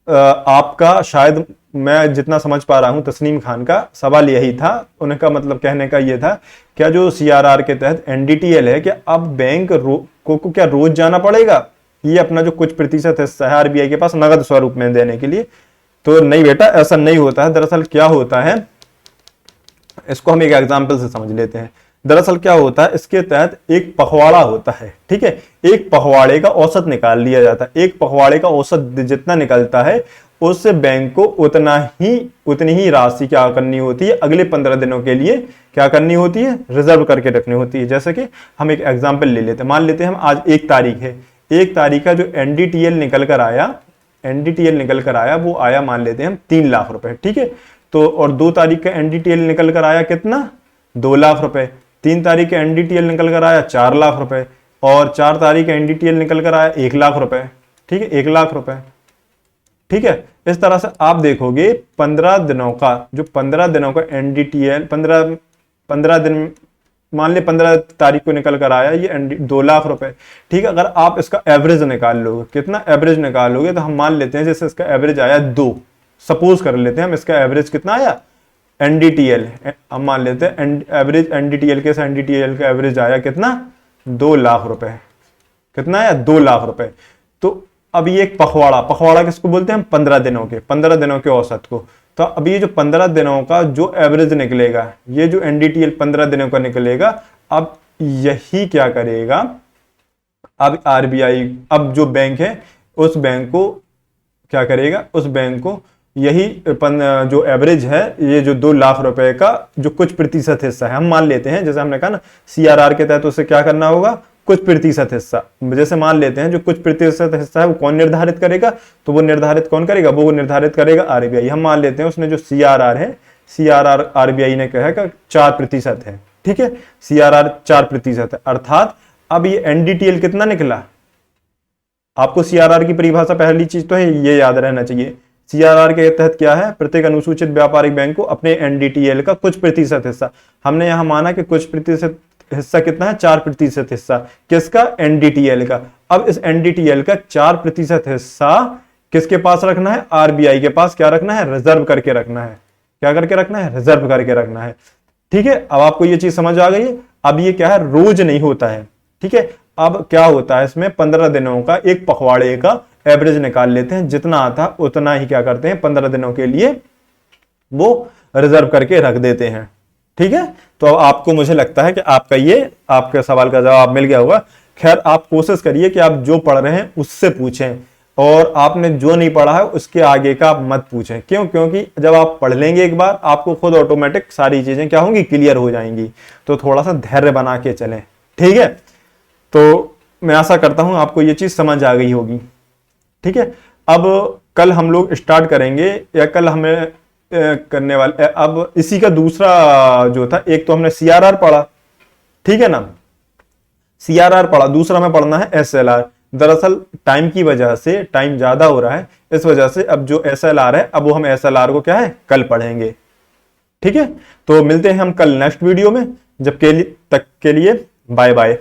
आपका, शायद मैं जितना समझ पा रहा हूं तस्नीम खान का सवाल यही था। उनका मतलब कहने का यह था क्या जो सीआरआर के तहत एनडीटीएल है, क्या अब बैंक को क्या रोज जाना पड़ेगा ये अपना जो कुछ प्रतिशत हिस्सा है आरबीआई के पास नगद स्वरूप में देने के लिए? तो नहीं बेटा, ऐसा नहीं होता है। दरअसल क्या होता है, इसको हम एक एग्जांपल से समझ लेते हैं। दरअसल क्या होता है, इसके तहत एक पखवाड़ा होता है। ठीक है, एक पखवाड़े का औसत निकाल लिया जाता है। एक पखवाड़े का औसत जितना निकलता है उससे बैंक को उतनी ही राशि क्या करनी होती है, अगले 15 दिनों के लिए क्या करनी होती है? रिजर्व करके रखनी होती है। जैसे कि हम एक एग्जाम्पल ले लेते हैं, मान लेते हैं हम आज 1 तारीख है, 1 तारीख का जो एनडीटीएल निकल कर आया वो आया मान लेते हैं हम 3,00,000 रुपए। ठीक है, तो और 2 तारीख का एनडीटीएल निकल कर आया कितना? 2,00,000 रुपए। 3 तारीख का एनडीटीएल निकल कर आया 4,00,000 रुपए, और 4 तारीख का एनडीटीएल निकल कर आया 1,00,000 रुपए। ठीक है, 1,00,000 रुपए। ठीक है, इस तरह से आप देखोगे 15 दिनों का एनडीटीएल 15 दिन, मान ले 15 तारीख को निकल कर आया ये 2,00,000 रुपए। ठीक है, अगर आप इसका एवरेज निकाल लोगे, कितना एवरेज निकालोगे, तो हम मान लेते हैं जैसे इसका एवरेज आया 2, सपोज कर लेते हैं हम इसका एवरेज कितना आया एनडीटीएल, हम मान लेते हैं एवरेज एनडीटीएल के, एनडीटीएल का एवरेज आया कितना? 2,00,000 रुपए। कितना आया? 2,00,000 रुपए। तो अब ये एक पखवाड़ा किसको बोलते हैं हम? 15 दिनों के औसत को। तो अब ये जो 15 दिनों का जो एवरेज निकलेगा, ये जो एनडीटीएल 15 दिनों का निकलेगा, अब यही क्या करेगा, अब आरबीआई, अब जो बैंक है उस बैंक को क्या करेगा, उस बैंक को यही जो एवरेज है, ये जो 2,00,000 रुपए का जो कुछ प्रतिशत हिस्सा है, हम मान लेते हैं जैसे हमने कहा ना सीआरआर के तहत, उसे क्या करना होगा? कुछ प्रतिशत हिस्सा। जैसे मान लेते हैं जो कुछ प्रतिशत हिस्सा है वो कौन निर्धारित करेगा? तो वो निर्धारित कौन करेगा? वो निर्धारित करेगा आरबीआई। हम मान लेते हैं उसने जो सीआरआर है, सीआरआर आरबीआई ने कहा कि 4% है। ठीक है, सीआरआर 4% है। अर्थात अब ये एनडीटीएल कितना निकला? आपको सीआरआर की परिभाषा पहली चीज तो है ये याद रहना चाहिए। सीआरआर के तहत क्या है? प्रत्येक अनुसूचित व्यापारिक बैंक को अपने एनडीटीएल का कुछ प्रतिशत हिस्सा, हमने यहां माना कि कुछ प्रतिशत हिस्सा कितना है? 4% हिस्सा। किसका? एनडीटीएल का। अब इस एनडीटीएल का 4% हिस्सा किसके पास रखना है? आरबीआई के पास क्या रखना है? रिजर्व करके रखना है। क्या करके रखना है? रिजर्व करके रखना है। ठीक है, अब आपको ये चीज समझ आ गई है। अब ये क्या है? रोज नहीं होता है। ठीक है, अब क्या होता है इसमें 15 दिनों का एक पखवाड़े का एवरेज निकाल लेते हैं, जितना आता उतना ही क्या करते हैं 15 दिनों के लिए वो रिजर्व करके रख देते हैं। ठीक है, तो आपको, मुझे लगता है कि आपका ये आपके सवाल का जवाब मिल गया होगा। खैर आप कोशिश करिए कि आप जो पढ़ रहे हैं उससे पूछें, और आपने जो नहीं पढ़ा है उसके आगे का आप मत पूछें। क्यों? क्योंकि जब आप पढ़ लेंगे एक बार, आपको खुद ऑटोमेटिक सारी चीजें क्या होंगी, क्लियर हो जाएंगी। तो थोड़ा सा धैर्य बना के चलें, ठीक है। तो मैं आशा करता हूं आपको ये चीज समझ आ गई होगी, ठीक है। अब कल हम लोग स्टार्ट करेंगे, या कल हमें करने वाले, अब इसी का दूसरा जो था, एक तो हमने सीआरआर पढ़ा, ठीक है ना, सीआरआर पढ़ा, दूसरा में पढ़ना है एसएलआर। दरअसल टाइम की वजह से, टाइम ज्यादा हो रहा है, इस वजह से अब जो एसएलआर है, अब वो हम एसएलआर को क्या है, कल पढ़ेंगे, ठीक है। तो मिलते हैं हम कल नेक्स्ट वीडियो में, जब के लिए तक के लिए बाय बाय।